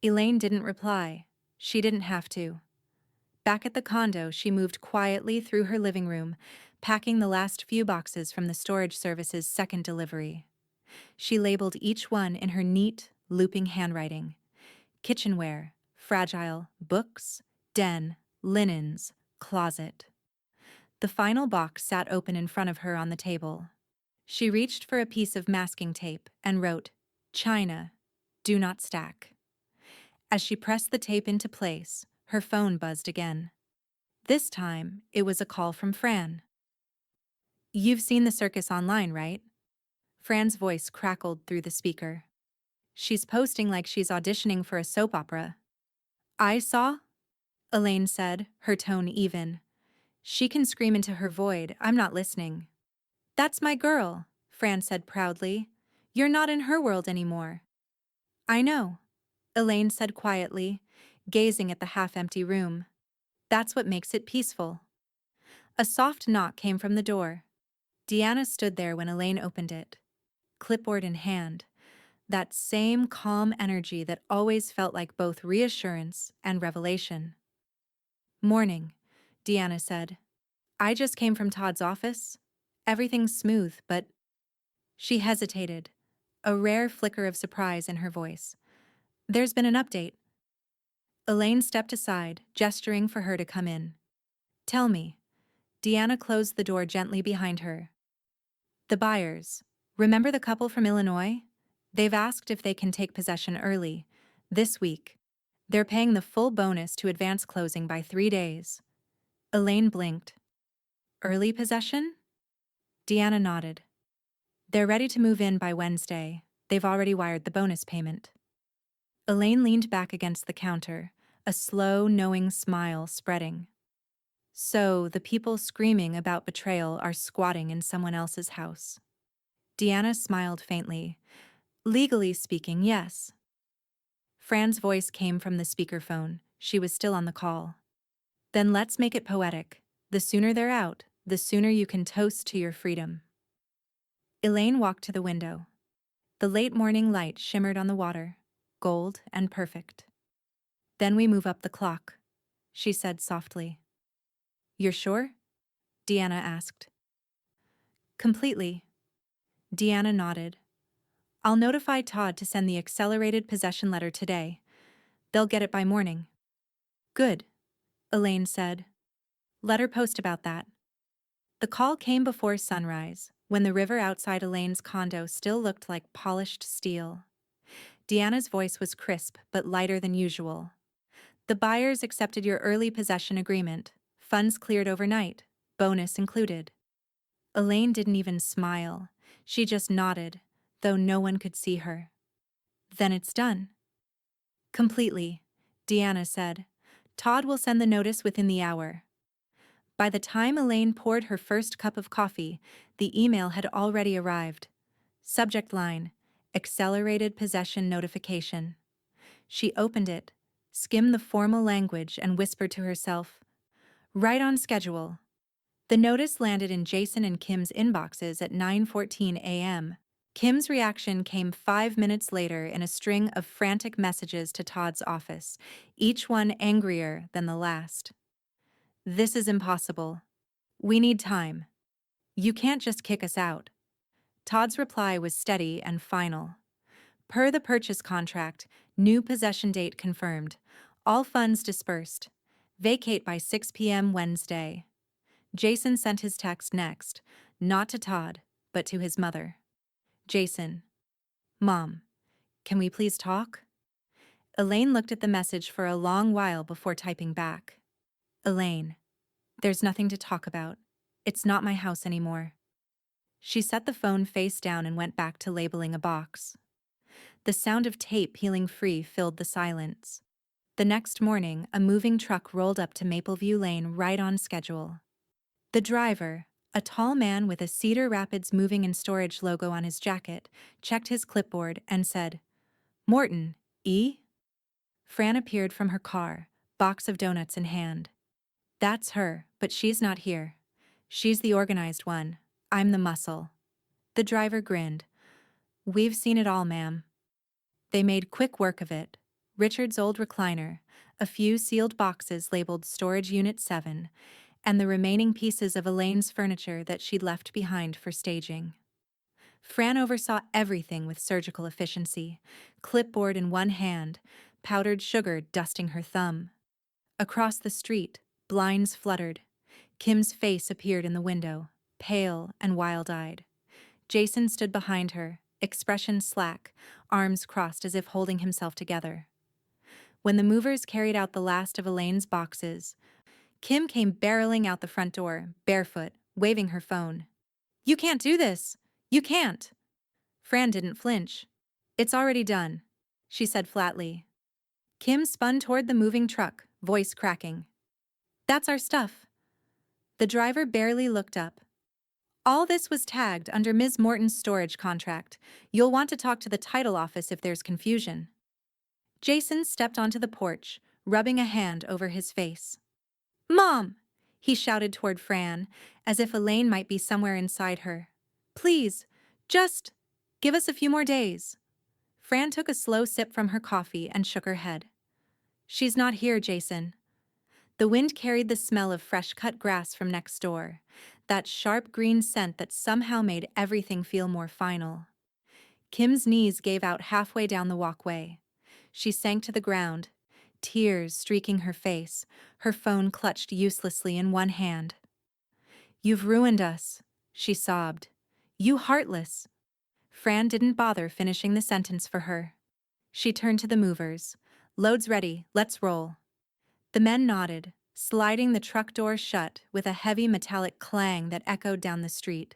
Elaine didn't reply. She didn't have to. Back at the condo, she moved quietly through her living room, packing the last few boxes from the storage service's second delivery. She labeled each one in her neat, looping handwriting. Kitchenware, fragile, books, den, linens, closet. The final box sat open in front of her on the table. She reached for a piece of masking tape and wrote, China, do not stack. As she pressed the tape into place, her phone buzzed again. This time, it was a call from Fran. You've seen the circus online, right? Fran's voice crackled through the speaker. She's posting like she's auditioning for a soap opera. I saw? Elaine said, her tone even. She can scream into her void, I'm not listening. That's my girl, Fran said proudly. You're not in her world anymore. I know, Elaine said quietly, gazing at the half-empty room. That's what makes it peaceful. A soft knock came from the door. Deanna stood there when Elaine opened it, clipboard in hand, that same calm energy that always felt like both reassurance and revelation. Morning, Deanna said. I just came from Todd's office. Everything's smooth, but... She hesitated, a rare flicker of surprise in her voice. "There's been an update." Elaine stepped aside, gesturing for her to come in. "Tell me." Deanna closed the door gently behind her. "The buyers. Remember the couple from Illinois? They've asked if they can take possession early. This week. They're paying the full bonus to advance closing by 3 days." Elaine blinked. "Early possession?" Deanna nodded. "They're ready to move in by Wednesday. They've already wired the bonus payment." Elaine leaned back against the counter, a slow, knowing smile spreading. "So, the people screaming about betrayal are squatting in someone else's house." Deanna smiled faintly. "Legally speaking, yes." Fran's voice came from the speakerphone. She was still on the call. "Then let's make it poetic. The sooner they're out, the sooner you can toast to your freedom." Elaine walked to the window. The late morning light shimmered on the water, gold and perfect. "Then we move up the clock," she said softly. "You're sure?" Deanna asked. "Completely." Deanna nodded. "I'll notify Todd to send the accelerated possession letter today. They'll get it by morning." "Good," Elaine said. "Let her post about that." The call came before sunrise, when the river outside Elaine's condo still looked like polished steel. Deanna's voice was crisp but lighter than usual. "The buyers accepted your early possession agreement. Funds cleared overnight, bonus included." Elaine didn't even smile. She just nodded, though no one could see her. "Then it's done." "Completely," Deanna said. "Todd will send the notice within the hour." By the time Elaine poured her first cup of coffee, the email had already arrived. Subject line: Accelerated Possession Notification. She opened it, skimmed the formal language, and whispered to herself, "Right on schedule." The notice landed in Jason and Kim's inboxes at 9:14 a.m. Kim's reaction came 5 minutes later in a string of frantic messages to Todd's office, each one angrier than the last. "This is impossible. We need time. You can't just kick us out." Todd's reply was steady and final. "Per the purchase contract, new possession date confirmed. All funds dispersed. Vacate by 6 p.m. Wednesday." Jason sent his text next, not to Todd, but to his mother. "Jason. Mom, can we please talk?" Elaine looked at the message for a long while before typing back. "Elaine, there's nothing to talk about. It's not my house anymore." She set the phone face down and went back to labeling a box. The sound of tape peeling free filled the silence. The next morning, a moving truck rolled up to Mapleview Lane right on schedule. The driver, a tall man with a Cedar Rapids Moving and Storage logo on his jacket, checked his clipboard and said, "Morton, E?" Fran appeared from her car, box of donuts in hand. "That's her, but she's not here. She's the organized one. I'm the muscle." The driver grinned. "We've seen it all, ma'am." They made quick work of it. Richard's old recliner, a few sealed boxes labeled Storage Unit 7, and the remaining pieces of Elaine's furniture that she'd left behind for staging. Fran oversaw everything with surgical efficiency, clipboard in one hand, powdered sugar dusting her thumb. Across the street, blinds fluttered. Kim's face appeared in the window, pale and wild-eyed. Jason stood behind her, expression slack, arms crossed as if holding himself together. When the movers carried out the last of Elaine's boxes, Kim came barreling out the front door, barefoot, waving her phone. "You can't do this! You can't!" Fran didn't flinch. "It's already done," she said flatly. Kim spun toward the moving truck, voice cracking. "That's our stuff." The driver barely looked up. "All this was tagged under Ms. Morton's storage contract. You'll want to talk to the title office if there's confusion." Jason stepped onto the porch, rubbing a hand over his face. "Mom!" he shouted toward Fran, as if Elaine might be somewhere inside her. "Please, just give us a few more days." Fran took a slow sip from her coffee and shook her head. "She's not here, Jason." The wind carried the smell of fresh-cut grass from next door, that sharp green scent that somehow made everything feel more final. Kim's knees gave out halfway down the walkway. She sank to the ground, tears streaking her face, her phone clutched uselessly in one hand. "You've ruined us," she sobbed. "You heartless." Fran didn't bother finishing the sentence for her. She turned to the movers. "Load's ready, let's roll." The men nodded, sliding the truck door shut with a heavy metallic clang that echoed down the street.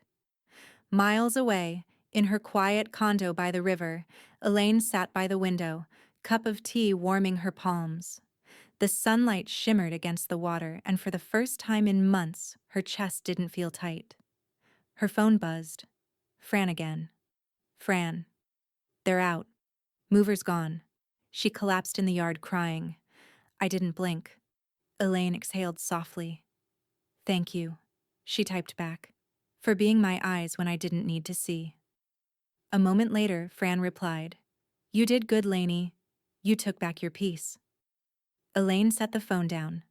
Miles away, in her quiet condo by the river, Elaine sat by the window, cup of tea warming her palms. The sunlight shimmered against the water, and for the first time in months, her chest didn't feel tight. Her phone buzzed. Fran again. "Fran. They're out. Mover's gone." She collapsed in the yard crying. "I didn't blink." Elaine exhaled softly. "Thank you," she typed back, "for being my eyes when I didn't need to see." A moment later, Fran replied, "You did good, Lainey. You took back your peace." Elaine set the phone down,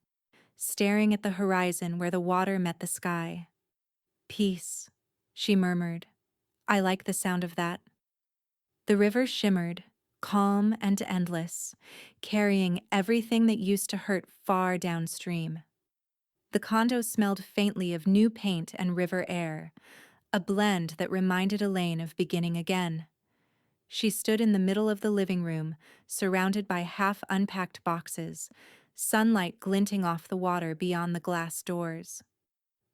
staring at the horizon where the water met the sky. "Peace," she murmured. "I like the sound of that." The river shimmered, calm and endless, carrying everything that used to hurt far downstream. The condo smelled faintly of new paint and river air, a blend that reminded Elaine of beginning again. She stood in the middle of the living room, surrounded by half-unpacked boxes, sunlight glinting off the water beyond the glass doors.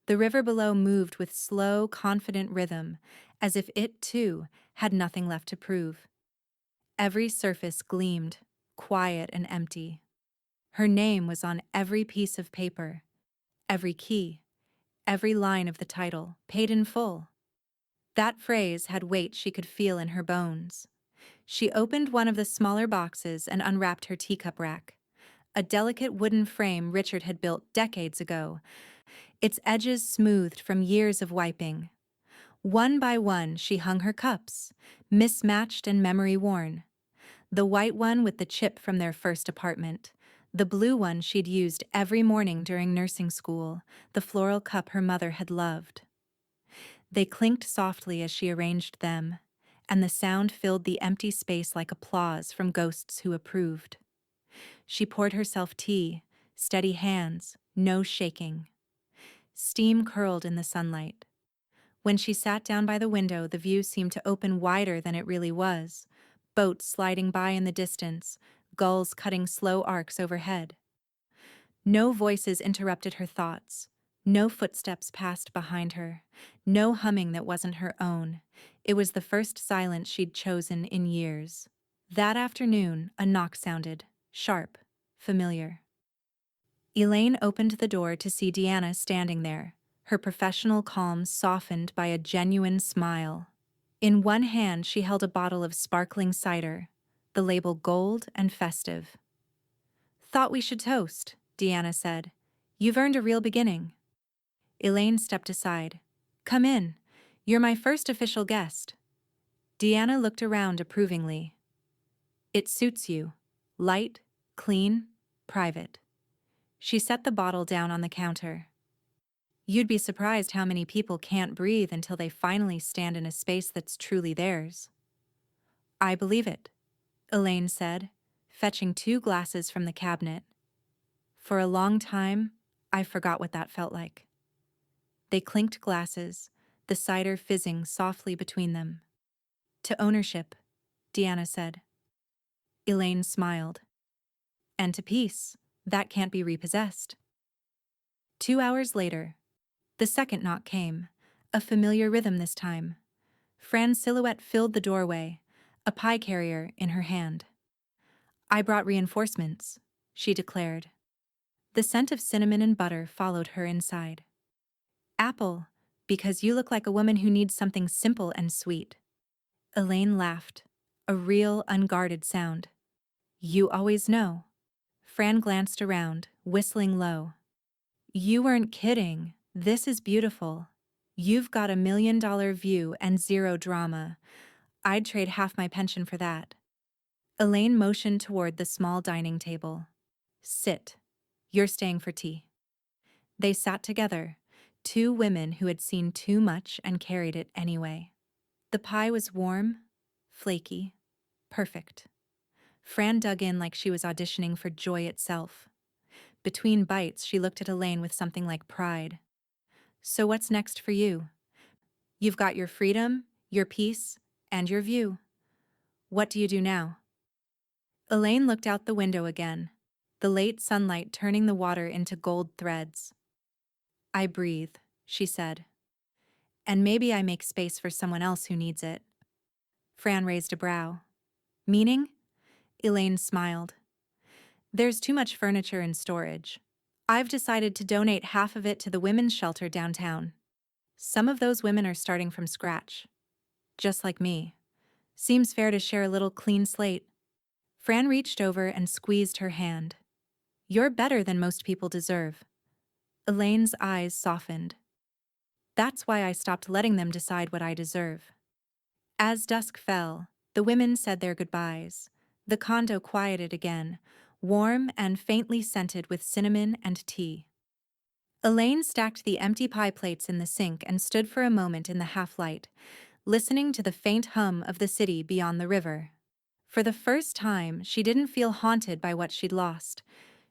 The river below moved with slow, confident rhythm, as if it, too, had nothing left to prove. Every surface gleamed, quiet and empty. Her name was on every piece of paper, every key, every line of the title, paid in full. That phrase had weight she could feel in her bones. She opened one of the smaller boxes and unwrapped her teacup rack, a delicate wooden frame Richard had built decades ago, its edges smoothed from years of wiping. One by one, she hung her cups, mismatched and memory-worn. The white one with the chip from their first apartment, the blue one she'd used every morning during nursing school, the floral cup her mother had loved. They clinked softly as she arranged them, and the sound filled the empty space like applause from ghosts who approved. She poured herself tea, steady hands, no shaking. Steam curled in the sunlight. When she sat down by the window, the view seemed to open wider than it really was. Boats sliding by in the distance, gulls cutting slow arcs overhead. No voices interrupted her thoughts. No footsteps passed behind her. No humming that wasn't her own. It was the first silence she'd chosen in years. That afternoon, a knock sounded, sharp, familiar. Elaine opened the door to see Deanna standing there, her professional calm softened by a genuine smile. In one hand, she held a bottle of sparkling cider, the label gold and festive. "Thought we should toast," Deanna said. "You've earned a real beginning." Elaine stepped aside. "Come in. You're my first official guest." Deanna looked around approvingly. "It suits you. Light, clean, private." She set the bottle down on the counter. "You'd be surprised how many people can't breathe until they finally stand in a space that's truly theirs." "I believe it," Elaine said, fetching 2 glasses from the cabinet. "For a long time, I forgot what that felt like." They clinked glasses, the cider fizzing softly between them. "To ownership," Deanna said. Elaine smiled. "And to peace, that can't be repossessed." 2 hours later, the second knock came, a familiar rhythm this time. Fran's silhouette filled the doorway, a pie carrier in her hand. "I brought reinforcements," she declared. The scent of cinnamon and butter followed her inside. "Apple, because you look like a woman who needs something simple and sweet." Elaine laughed, a real, unguarded sound. "You always know." Fran glanced around, whistling low. "You weren't kidding. This is beautiful. You've got $1 million view and 0 drama. I'd trade half my pension for that." Elaine motioned toward the small dining table. "Sit. You're staying for tea." They sat together, 2 women who had seen too much and carried it anyway. The pie was warm, Flaky. Perfect. Fran dug in like she was auditioning for joy itself. Between bites, she looked at Elaine with something like pride. So what's next for you? You've got your freedom, your peace, and your view. What do you do now? Elaine looked out the window again, the late sunlight turning the water into gold threads. I breathe, she said. And maybe I make space for someone else who needs it. Fran raised a brow. Meaning? Elaine smiled. There's too much furniture in storage. I've decided to donate half of it to the women's shelter downtown. Some of those women are starting from scratch. Just like me. Seems fair to share a little clean slate. Fran reached over and squeezed her hand. You're better than most people deserve. Elaine's eyes softened. That's why I stopped letting them decide what I deserve. As dusk fell, the women said their goodbyes. The condo quieted again, warm and faintly scented with cinnamon and tea. Elaine stacked the empty pie plates in the sink and stood for a moment in the half-light, listening to the faint hum of the city beyond the river. For the first time, she didn't feel haunted by what she'd lost.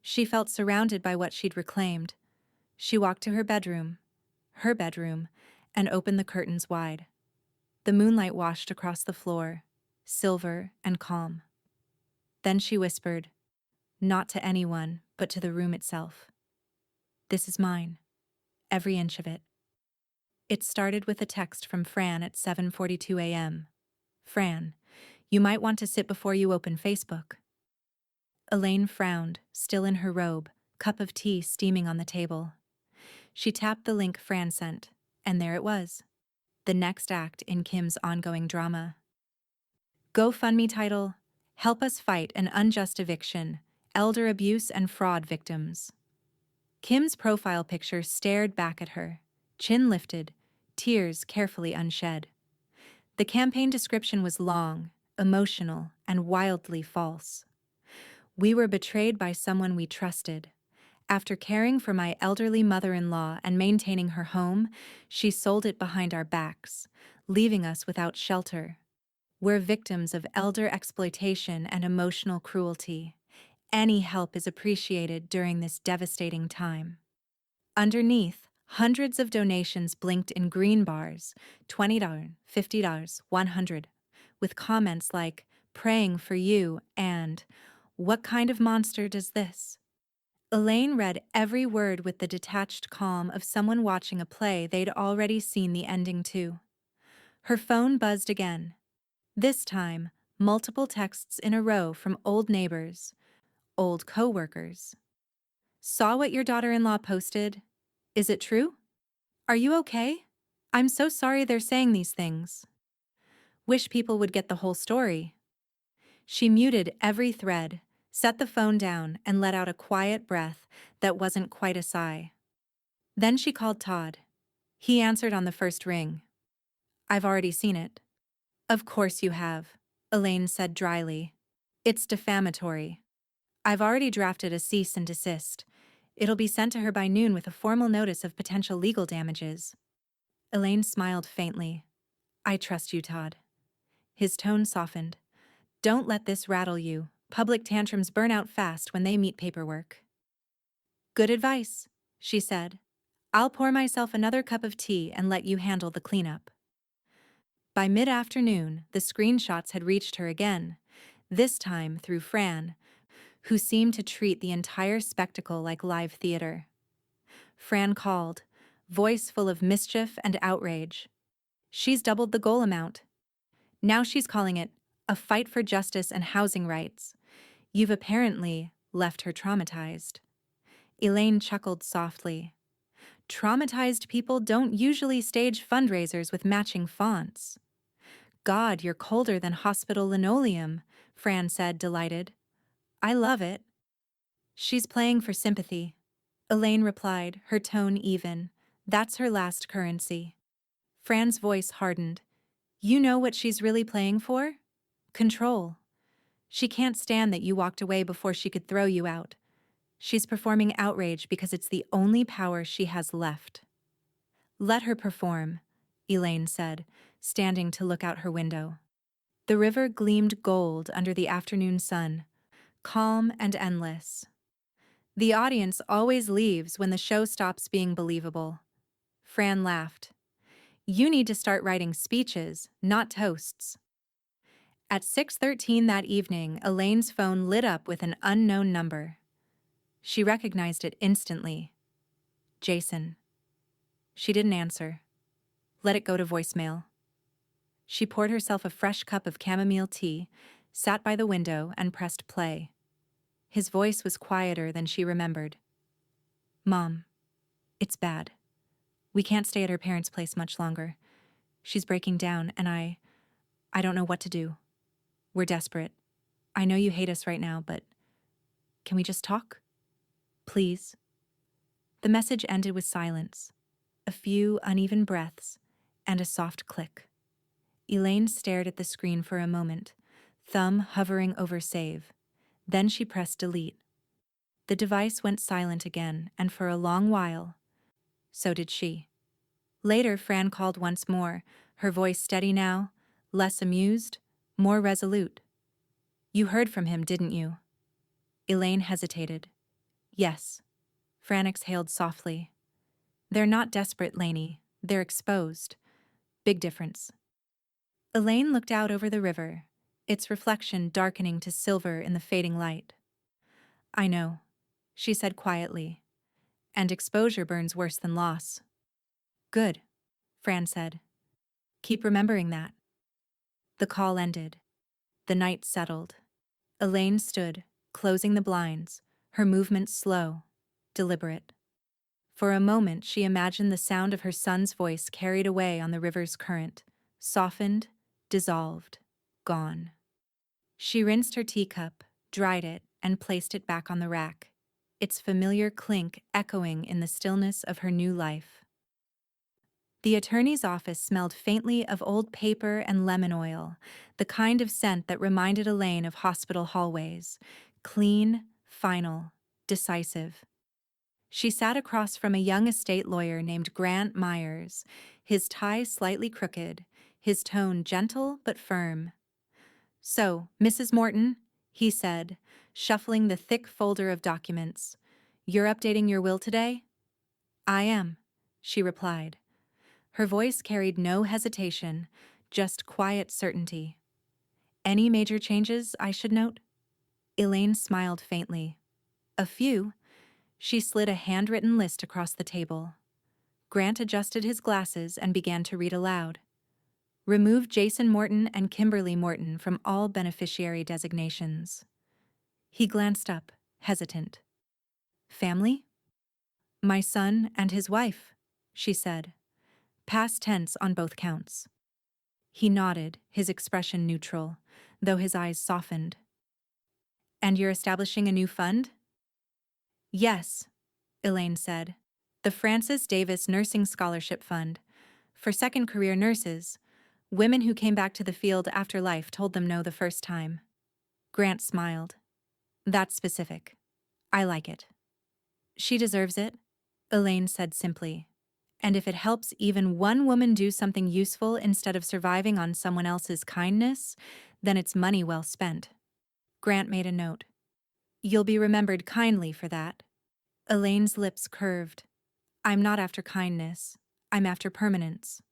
She felt surrounded by what she'd reclaimed. She walked to her bedroom, and opened the curtains wide. The moonlight washed across the floor, silver and calm. Then she whispered, not to anyone, but to the room itself. This is mine, every inch of it. It started with a text from Fran at 7:42 a.m. Fran, you might want to sit before you open Facebook. Elaine frowned, still in her robe, cup of tea steaming on the table. She tapped the link Fran sent, and there it was. The next act in Kim's ongoing drama. GoFundMe title, Help Us Fight an Unjust Eviction, Elder Abuse and Fraud Victims. Kim's profile picture stared back at her, chin lifted, tears carefully unshed. The campaign description was long, emotional, and wildly false. We were betrayed by someone we trusted. After caring for my elderly mother-in-law and maintaining her home, she sold it behind our backs, leaving us without shelter. We're victims of elder exploitation and emotional cruelty. Any help is appreciated during this devastating time. Underneath, hundreds of donations blinked in green bars, $20, $50, $100, with comments like, praying for you and, what kind of monster does this? Elaine read every word with the detached calm of someone watching a play they'd already seen the ending to. Her phone buzzed again. This time, multiple texts in a row from old neighbors, old co-workers. Saw what your daughter-in-law posted? Is it true? Are you okay? I'm so sorry they're saying these things. Wish people would get the whole story. She muted every thread, set the phone down, and let out a quiet breath that wasn't quite a sigh. Then she called Todd. He answered on the first ring. I've already seen it. Of course you have, Elaine said dryly. It's defamatory. I've already drafted a cease and desist. It'll be sent to her by noon with a formal notice of potential legal damages. Elaine smiled faintly. I trust you, Todd. His tone softened. Don't let this rattle you. Public tantrums burn out fast when they meet paperwork. Good advice, she said. I'll pour myself another cup of tea and let you handle the cleanup. By mid-afternoon, the screenshots had reached her again, this time through Fran, who seemed to treat the entire spectacle like live theater. Fran called, voice full of mischief and outrage. She's doubled the goal amount. Now she's calling it a fight for justice and housing rights. You've apparently left her traumatized. Elaine chuckled softly. Traumatized people don't usually stage fundraisers with matching fonts. God, you're colder than hospital linoleum, Fran said, delighted. I love it. She's playing for sympathy. Elaine replied, her tone even. That's her last currency. Fran's voice hardened. You know what she's really playing for? Control. She can't stand that you walked away before she could throw you out. She's performing outrage because it's the only power she has left. Let her perform, Elaine said, standing to look out her window. The river gleamed gold under the afternoon sun, calm and endless. The audience always leaves when the show stops being believable. Fran laughed. You need to start writing speeches, not toasts. At 6:13 that evening, Elaine's phone lit up with an unknown number. She recognized it instantly. Jason. She didn't answer. Let it go to voicemail. She poured herself a fresh cup of chamomile tea, sat by the window, and pressed play. His voice was quieter than she remembered. Mom, it's bad. We can't stay at her parents' place much longer. She's breaking down, and I don't know what to do. We're desperate. I know you hate us right now, but can we just talk? Please? The message ended with silence, a few uneven breaths, and a soft click. Elaine stared at the screen for a moment, thumb hovering over save. Then she pressed delete. The device went silent again, and for a long while, so did she. Later, Fran called once more, her voice steady now, less amused, more resolute. You heard from him, didn't you? Elaine hesitated. Yes. Fran exhaled softly. They're not desperate, Laney. They're exposed. Big difference. Elaine looked out over the river, its reflection darkening to silver in the fading light. I know, she said quietly. And exposure burns worse than loss. Good, Fran said. Keep remembering that. The call ended. The night settled. Elaine stood, closing the blinds, her movements slow, deliberate. For a moment she imagined the sound of her son's voice carried away on the river's current, softened, dissolved, gone. She rinsed her teacup, dried it, and placed it back on the rack, its familiar clink echoing in the stillness of her new life. The attorney's office smelled faintly of old paper and lemon oil, the kind of scent that reminded Elaine of hospital hallways, clean, final, decisive. She sat across from a young estate lawyer named Grant Myers, his tie slightly crooked, his tone gentle but firm. So, Mrs. Morton, he said, shuffling the thick folder of documents, you're updating your will today? I am, she replied. Her voice carried no hesitation, just quiet certainty. Any major changes, I should note? Elaine smiled faintly. A few. She slid a handwritten list across the table. Grant adjusted his glasses and began to read aloud. Remove Jason Morton and Kimberly Morton from all beneficiary designations. He glanced up, hesitant. Family? My son and his wife, she said. Past tense on both counts. He nodded, his expression neutral, though his eyes softened. And you're establishing a new fund? Yes, Elaine said. The Francis Davis Nursing Scholarship Fund. For second career nurses, women who came back to the field after life told them no the first time. Grant smiled. That's specific. I like it. She deserves it, Elaine said simply. And if it helps even one woman do something useful instead of surviving on someone else's kindness, then it's money well spent. Grant made a note. You'll be remembered kindly for that. Elaine's lips curved. I'm not after kindness. I'm after permanence.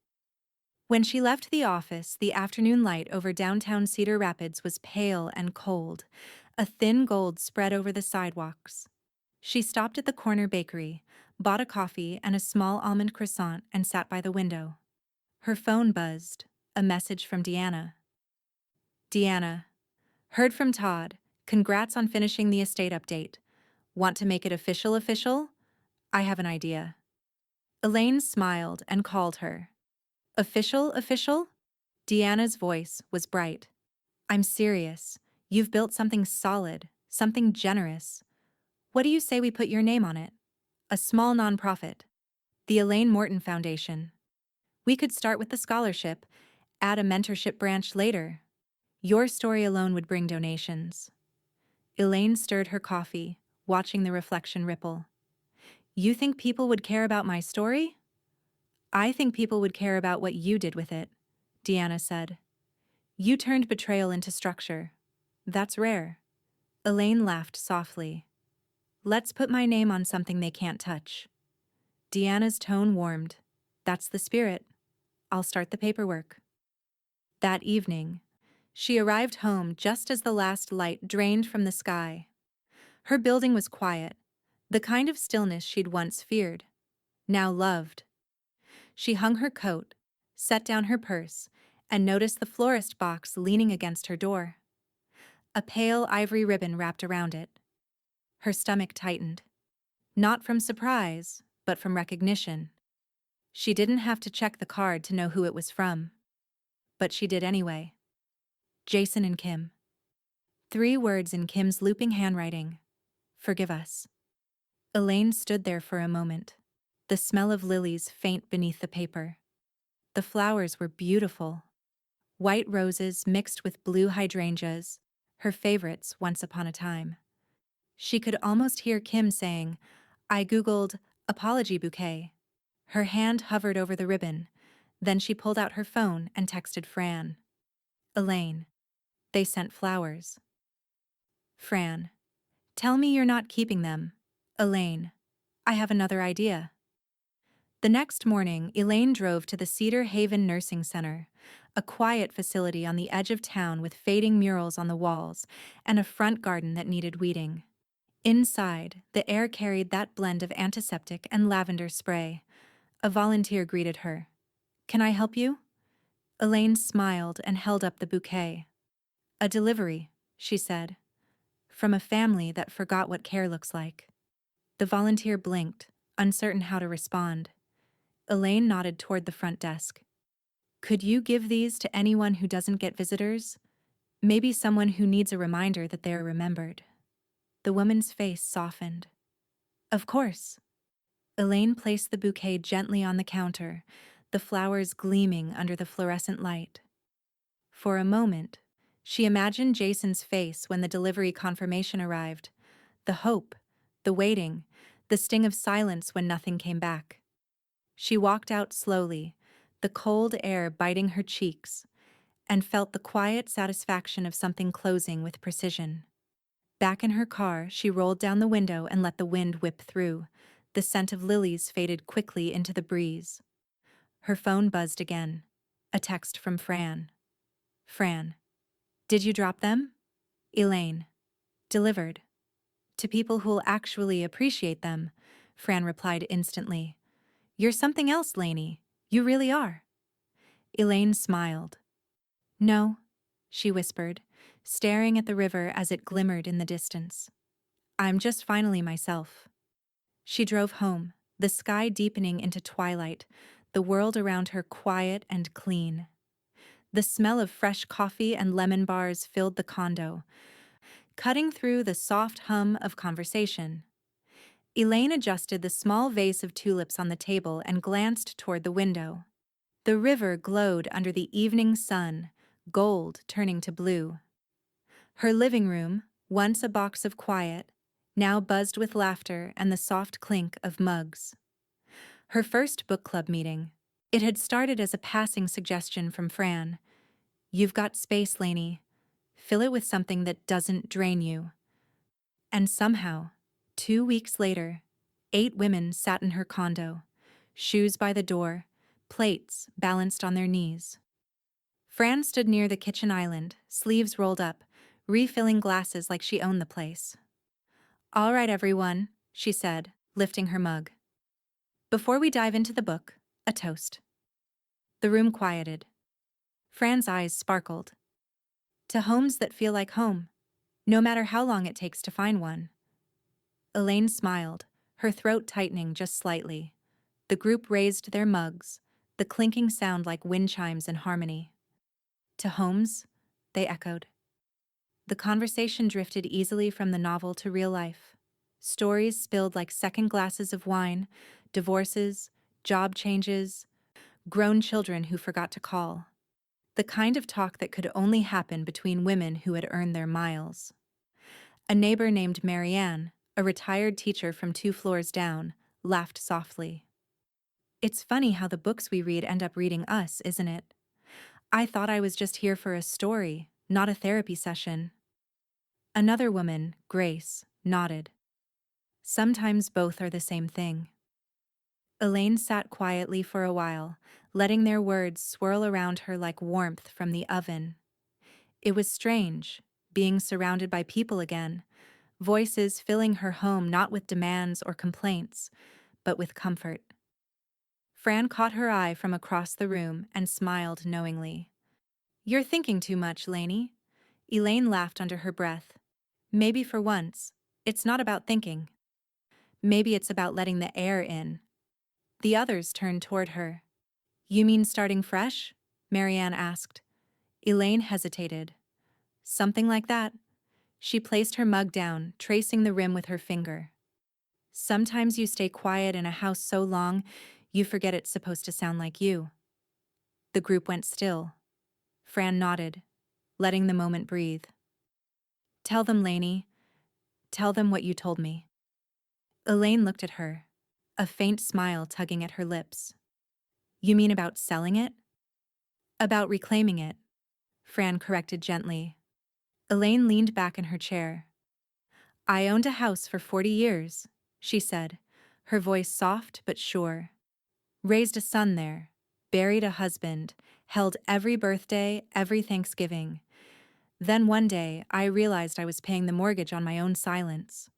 When she left the office, the afternoon light over downtown Cedar Rapids was pale and cold, a thin gold spread over the sidewalks. She stopped at the corner bakery, bought a coffee and a small almond croissant, and sat by the window. Her phone buzzed, a message from Deanna. Deanna, heard from Todd. Congrats on finishing the estate update. Want to make it official? I have an idea. Elaine smiled and called her. Official? Deanna's voice was bright. I'm serious. You've built something solid, something generous. What do you say we put your name on it? A small nonprofit. The Elaine Morton Foundation. We could start with the scholarship, add a mentorship branch later. Your story alone would bring donations. Elaine stirred her coffee, watching the reflection ripple. You think people would care about my story? I think people would care about what you did with it, Deanna said. You turned betrayal into structure. That's rare. Elaine laughed softly. Let's put my name on something they can't touch. Deanna's tone warmed. That's the spirit. I'll start the paperwork. That evening, she arrived home just as the last light drained from the sky. Her building was quiet, the kind of stillness she'd once feared, now loved. She hung her coat, set down her purse, and noticed the florist box leaning against her door. A pale ivory ribbon wrapped around it. Her stomach tightened. Not from surprise, but from recognition. She didn't have to check the card to know who it was from. But she did anyway. Jason and Kim. 3 words in Kim's looping handwriting. Forgive us. Elaine stood there for a moment. The smell of lilies faint beneath the paper. The flowers were beautiful. White roses mixed with blue hydrangeas, her favorites once upon a time. She could almost hear Kim saying, I googled apology bouquet. Her hand hovered over the ribbon. Then she pulled out her phone and texted Fran. Elaine. They sent flowers. Fran. Tell me you're not keeping them. Elaine. I have another idea. The next morning, Elaine drove to the Cedar Haven Nursing Center, a quiet facility on the edge of town with fading murals on the walls and a front garden that needed weeding. Inside, the air carried that blend of antiseptic and lavender spray. A volunteer greeted her. Can I help you? Elaine smiled and held up the bouquet. A delivery, she said. From a family that forgot what care looks like. The volunteer blinked, uncertain how to respond. Elaine nodded toward the front desk. Could you give these to anyone who doesn't get visitors? Maybe someone who needs a reminder that they're remembered. The woman's face softened. Of course. Elaine placed the bouquet gently on the counter, the flowers gleaming under the fluorescent light. For a moment, she imagined Jason's face when the delivery confirmation arrived. The hope, the waiting, the sting of silence when nothing came back. She walked out slowly, the cold air biting her cheeks, and felt the quiet satisfaction of something closing with precision. Back in her car, she rolled down the window and let the wind whip through. The scent of lilies faded quickly into the breeze. Her phone buzzed again. A text from Fran. Fran. Did you drop them? Elaine. Delivered. To people who'll actually appreciate them, Fran replied instantly. You're something else, Lainey. You really are. Elaine smiled. No, she whispered, staring at the river as it glimmered in the distance. I'm just finally myself. She drove home, the sky deepening into twilight, the world around her quiet and clean. The smell of fresh coffee and lemon bars filled the condo, cutting through the soft hum of conversation. Elaine adjusted the small vase of tulips on the table and glanced toward the window. The river glowed under the evening sun, gold turning to blue. Her living room, once a box of quiet, now buzzed with laughter and the soft clink of mugs. Her first book club meeting. It had started as a passing suggestion from Fran. You've got space, Lainey. Fill it with something that doesn't drain you. And somehow, 2 weeks later, 8 women sat in her condo, shoes by the door, plates balanced on their knees. Fran stood near the kitchen island, sleeves rolled up, refilling glasses like she owned the place. All right, everyone, she said, lifting her mug. Before we dive into the book, a toast. The room quieted. Fran's eyes sparkled. To homes that feel like home, no matter how long it takes to find one. Elaine smiled, her throat tightening just slightly. The group raised their mugs, the clinking sound like wind chimes in harmony. To homes, they echoed. The conversation drifted easily from the novel to real life. Stories spilled like second glasses of wine, divorces, job changes, grown children who forgot to call. The kind of talk that could only happen between women who had earned their miles. A neighbor named Marianne, a retired teacher from 2 floors down, laughed softly. It's funny how the books we read end up reading us, isn't it? I thought I was just here for a story, not a therapy session. Another woman, Grace, nodded. Sometimes both are the same thing. Elaine sat quietly for a while, letting their words swirl around her like warmth from the oven. It was strange, being surrounded by people again, voices filling her home not with demands or complaints, but with comfort. Fran caught her eye from across the room and smiled knowingly. "You're thinking too much, Lainey." Elaine laughed under her breath. "Maybe for once, it's not about thinking. Maybe it's about letting the air in." The others turned toward her. "You mean starting fresh?" Marianne asked. Elaine hesitated. "Something like that." She placed her mug down, tracing the rim with her finger. "Sometimes you stay quiet in a house so long, you forget it's supposed to sound like you." The group went still. Fran nodded, letting the moment breathe. "Tell them, Lainey. Tell them what you told me." Elaine looked at her, a faint smile tugging at her lips. "You mean about selling it?" "About reclaiming it," Fran corrected gently. Elaine leaned back in her chair. "I owned a house for 40 years, she said, her voice soft but sure. "Raised a son there, buried a husband, held every birthday, every Thanksgiving. Then one day, I realized I was paying the mortgage on my own silence."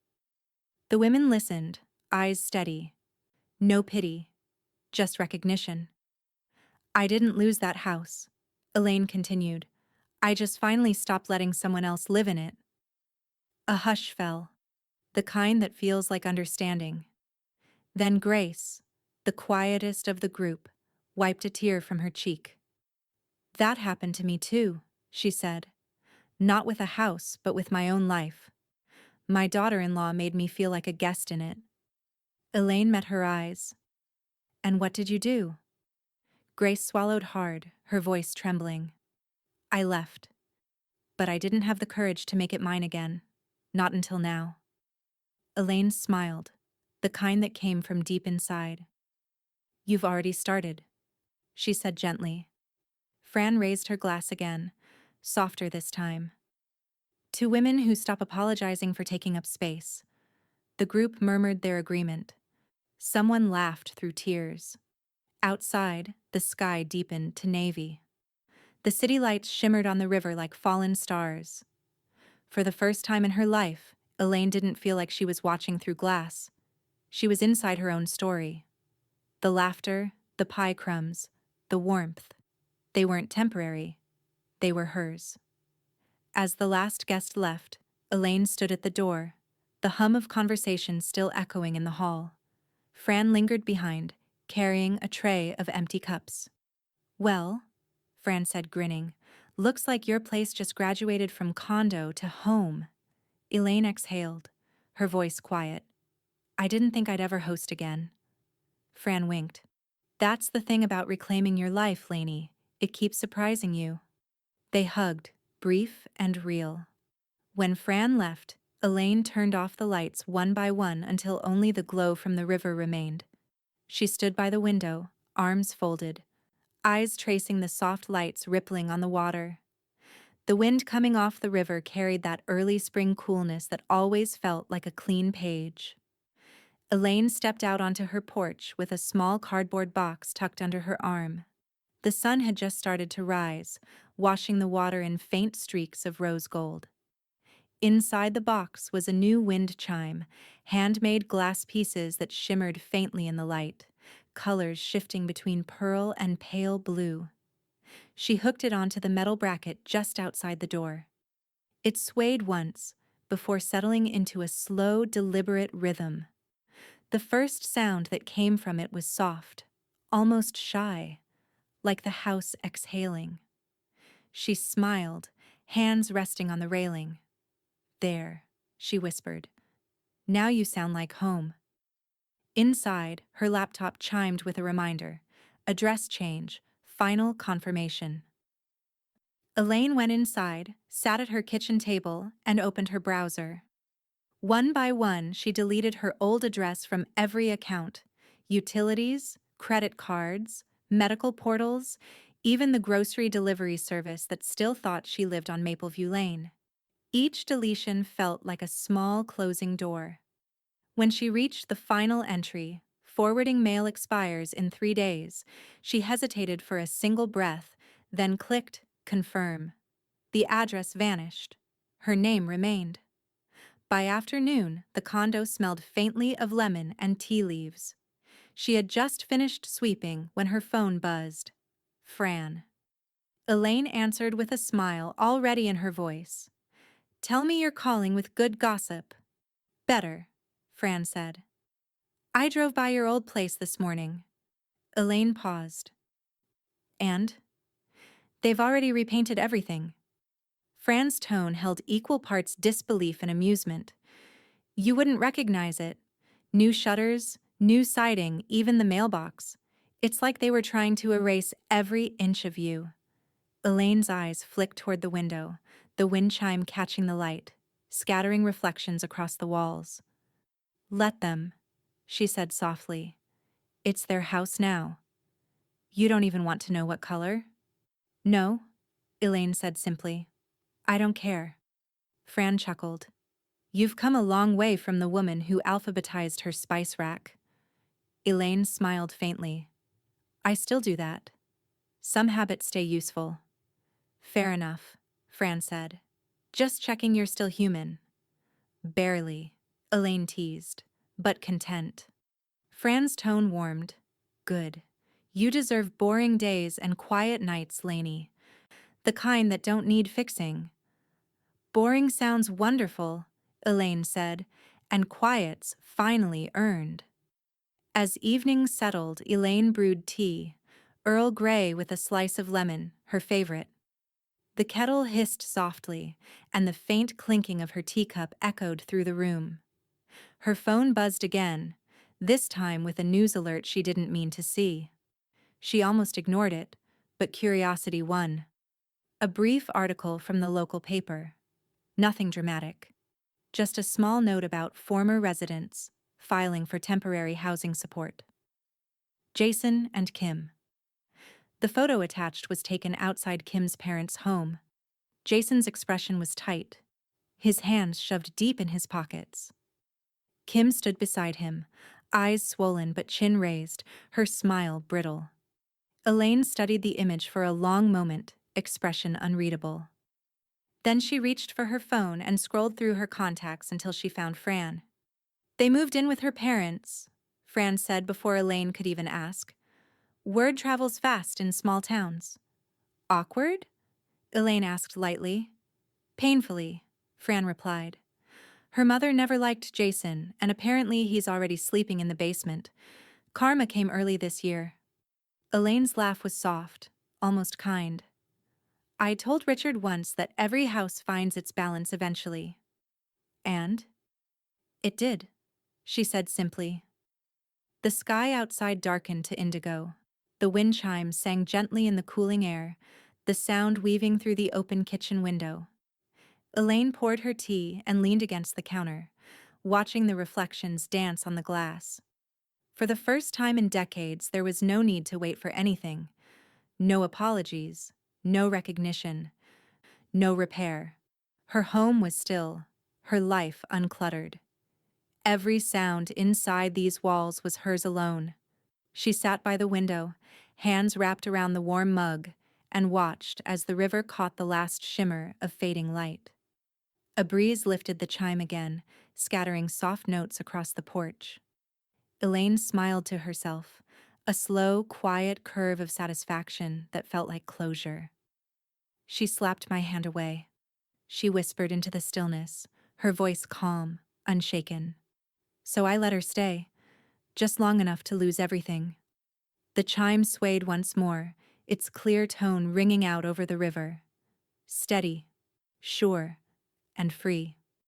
The women listened, eyes steady. No pity, just recognition. "I didn't lose that house," Elaine continued. "I just finally stopped letting someone else live in it." A hush fell, the kind that feels like understanding. Then Grace, the quietest of the group, wiped a tear from her cheek. "That happened to me too," she said. "Not with a house, but with my own life. My daughter-in-law made me feel like a guest in it." Elaine met her eyes. "And what did you do?" Grace swallowed hard, her voice trembling. "I left. But I didn't have the courage to make it mine again. Not until now." Elaine smiled, the kind that came from deep inside. "You've already started," she said gently. Fran raised her glass again, softer this time. "To women who stop apologizing for taking up space." The group murmured their agreement. Someone laughed through tears. Outside, the sky deepened to navy. The city lights shimmered on the river like fallen stars. For the first time in her life, Elaine didn't feel like she was watching through glass. She was inside her own story. The laughter, the pie crumbs, the warmth. They weren't temporary. They were hers. As the last guest left, Elaine stood at the door, the hum of conversation still echoing in the hall. Fran lingered behind, carrying a tray of empty cups. "Well," Fran said, grinning, "looks like your place just graduated from condo to home." Elaine exhaled, her voice quiet. "I didn't think I'd ever host again." Fran winked. "That's the thing about reclaiming your life, Lainey. It keeps surprising you." They hugged, brief and real. When Fran left, Elaine turned off the lights one by one until only the glow from the river remained. She stood by the window, arms folded, eyes tracing the soft lights rippling on the water. The wind coming off the river carried that early spring coolness that always felt like a clean page. Elaine stepped out onto her porch with a small cardboard box tucked under her arm. The sun had just started to rise, washing the water in faint streaks of rose gold. Inside the box was a new wind chime, handmade glass pieces that shimmered faintly in the light, colors shifting between pearl and pale blue. She hooked it onto the metal bracket just outside the door. It swayed once, before settling into a slow, deliberate rhythm. The first sound that came from it was soft, almost shy, like the house exhaling. She smiled, hands resting on the railing. "There," she whispered. "Now you sound like home." Inside, her laptop chimed with a reminder. Address change, final confirmation. Elaine went inside, sat at her kitchen table, and opened her browser. One by one, she deleted her old address from every account: utilities, credit cards, medical portals, even the grocery delivery service that still thought she lived on Mapleview Lane. Each deletion felt like a small closing door. When she reached the final entry, "Forwarding mail expires in 3 days," she hesitated for a single breath, then clicked confirm. The address vanished. Her name remained. By afternoon, the condo smelled faintly of lemon and tea leaves. She had just finished sweeping when her phone buzzed. Fran. Elaine answered with a smile already in her voice. "Tell me you're calling with good gossip." "Better," Fran said. "I drove by your old place this morning." Elaine paused. "And?" "They've already repainted everything." Fran's tone held equal parts disbelief and amusement. "You wouldn't recognize it. New shutters, new siding, even the mailbox. It's like they were trying to erase every inch of you." Elaine's eyes flicked toward the window, the wind chime catching the light, scattering reflections across the walls. "Let them," she said softly. "It's their house now. You don't even want to know what color?" "No," Elaine said simply. "I don't care." Fran chuckled. "You've come a long way from the woman who alphabetized her spice rack." Elaine smiled faintly. "I still do that. Some habits stay useful." "Fair enough," Fran said. "Just checking you're still human." "Barely," Elaine teased, "but content." Fran's tone warmed. "Good. You deserve boring days and quiet nights, Lainey. The kind that don't need fixing." "Boring sounds wonderful," Elaine said, "and quiet's finally earned." As evening settled, Elaine brewed tea, Earl Grey with a slice of lemon, her favorite. The kettle hissed softly, and the faint clinking of her teacup echoed through the room. Her phone buzzed again, this time with a news alert she didn't mean to see. She almost ignored it, but curiosity won. A brief article from the local paper. Nothing dramatic. Just a small note about former residents filing for temporary housing support. Jason and Kim. The photo attached was taken outside Kim's parents' home. Jason's expression was tight, his hands shoved deep in his pockets. Kim stood beside him, eyes swollen but chin raised, her smile brittle. Elaine studied the image for a long moment, expression unreadable. Then she reached for her phone and scrolled through her contacts until she found Fran. "They moved in with her parents," Fran said before Elaine could even ask. "Word travels fast in small towns." "Awkward?" Elaine asked lightly. "Painfully," Fran replied. "Her mother never liked Jason, and apparently he's already sleeping in the basement. Karma came early this year." Elaine's laugh was soft, almost kind. "I told Richard once that every house finds its balance eventually." "And?" "It did," she said simply. The sky outside darkened to indigo. The wind chimes sang gently in the cooling air, the sound weaving through the open kitchen window. Elaine poured her tea and leaned against the counter, watching the reflections dance on the glass. For the first time in decades, there was no need to wait for anything. No apologies, no recognition, no repair. Her home was still, her life uncluttered. Every sound inside these walls was hers alone. She sat by the window, hands wrapped around the warm mug, and watched as the river caught the last shimmer of fading light. A breeze lifted the chime again, scattering soft notes across the porch. Elaine smiled to herself, a slow, quiet curve of satisfaction that felt like closure. "She slapped my hand away," she whispered into the stillness, her voice calm, unshaken. "So I let her stay, just long enough to lose everything." The chime swayed once more, its clear tone ringing out over the river. Steady, sure, and free.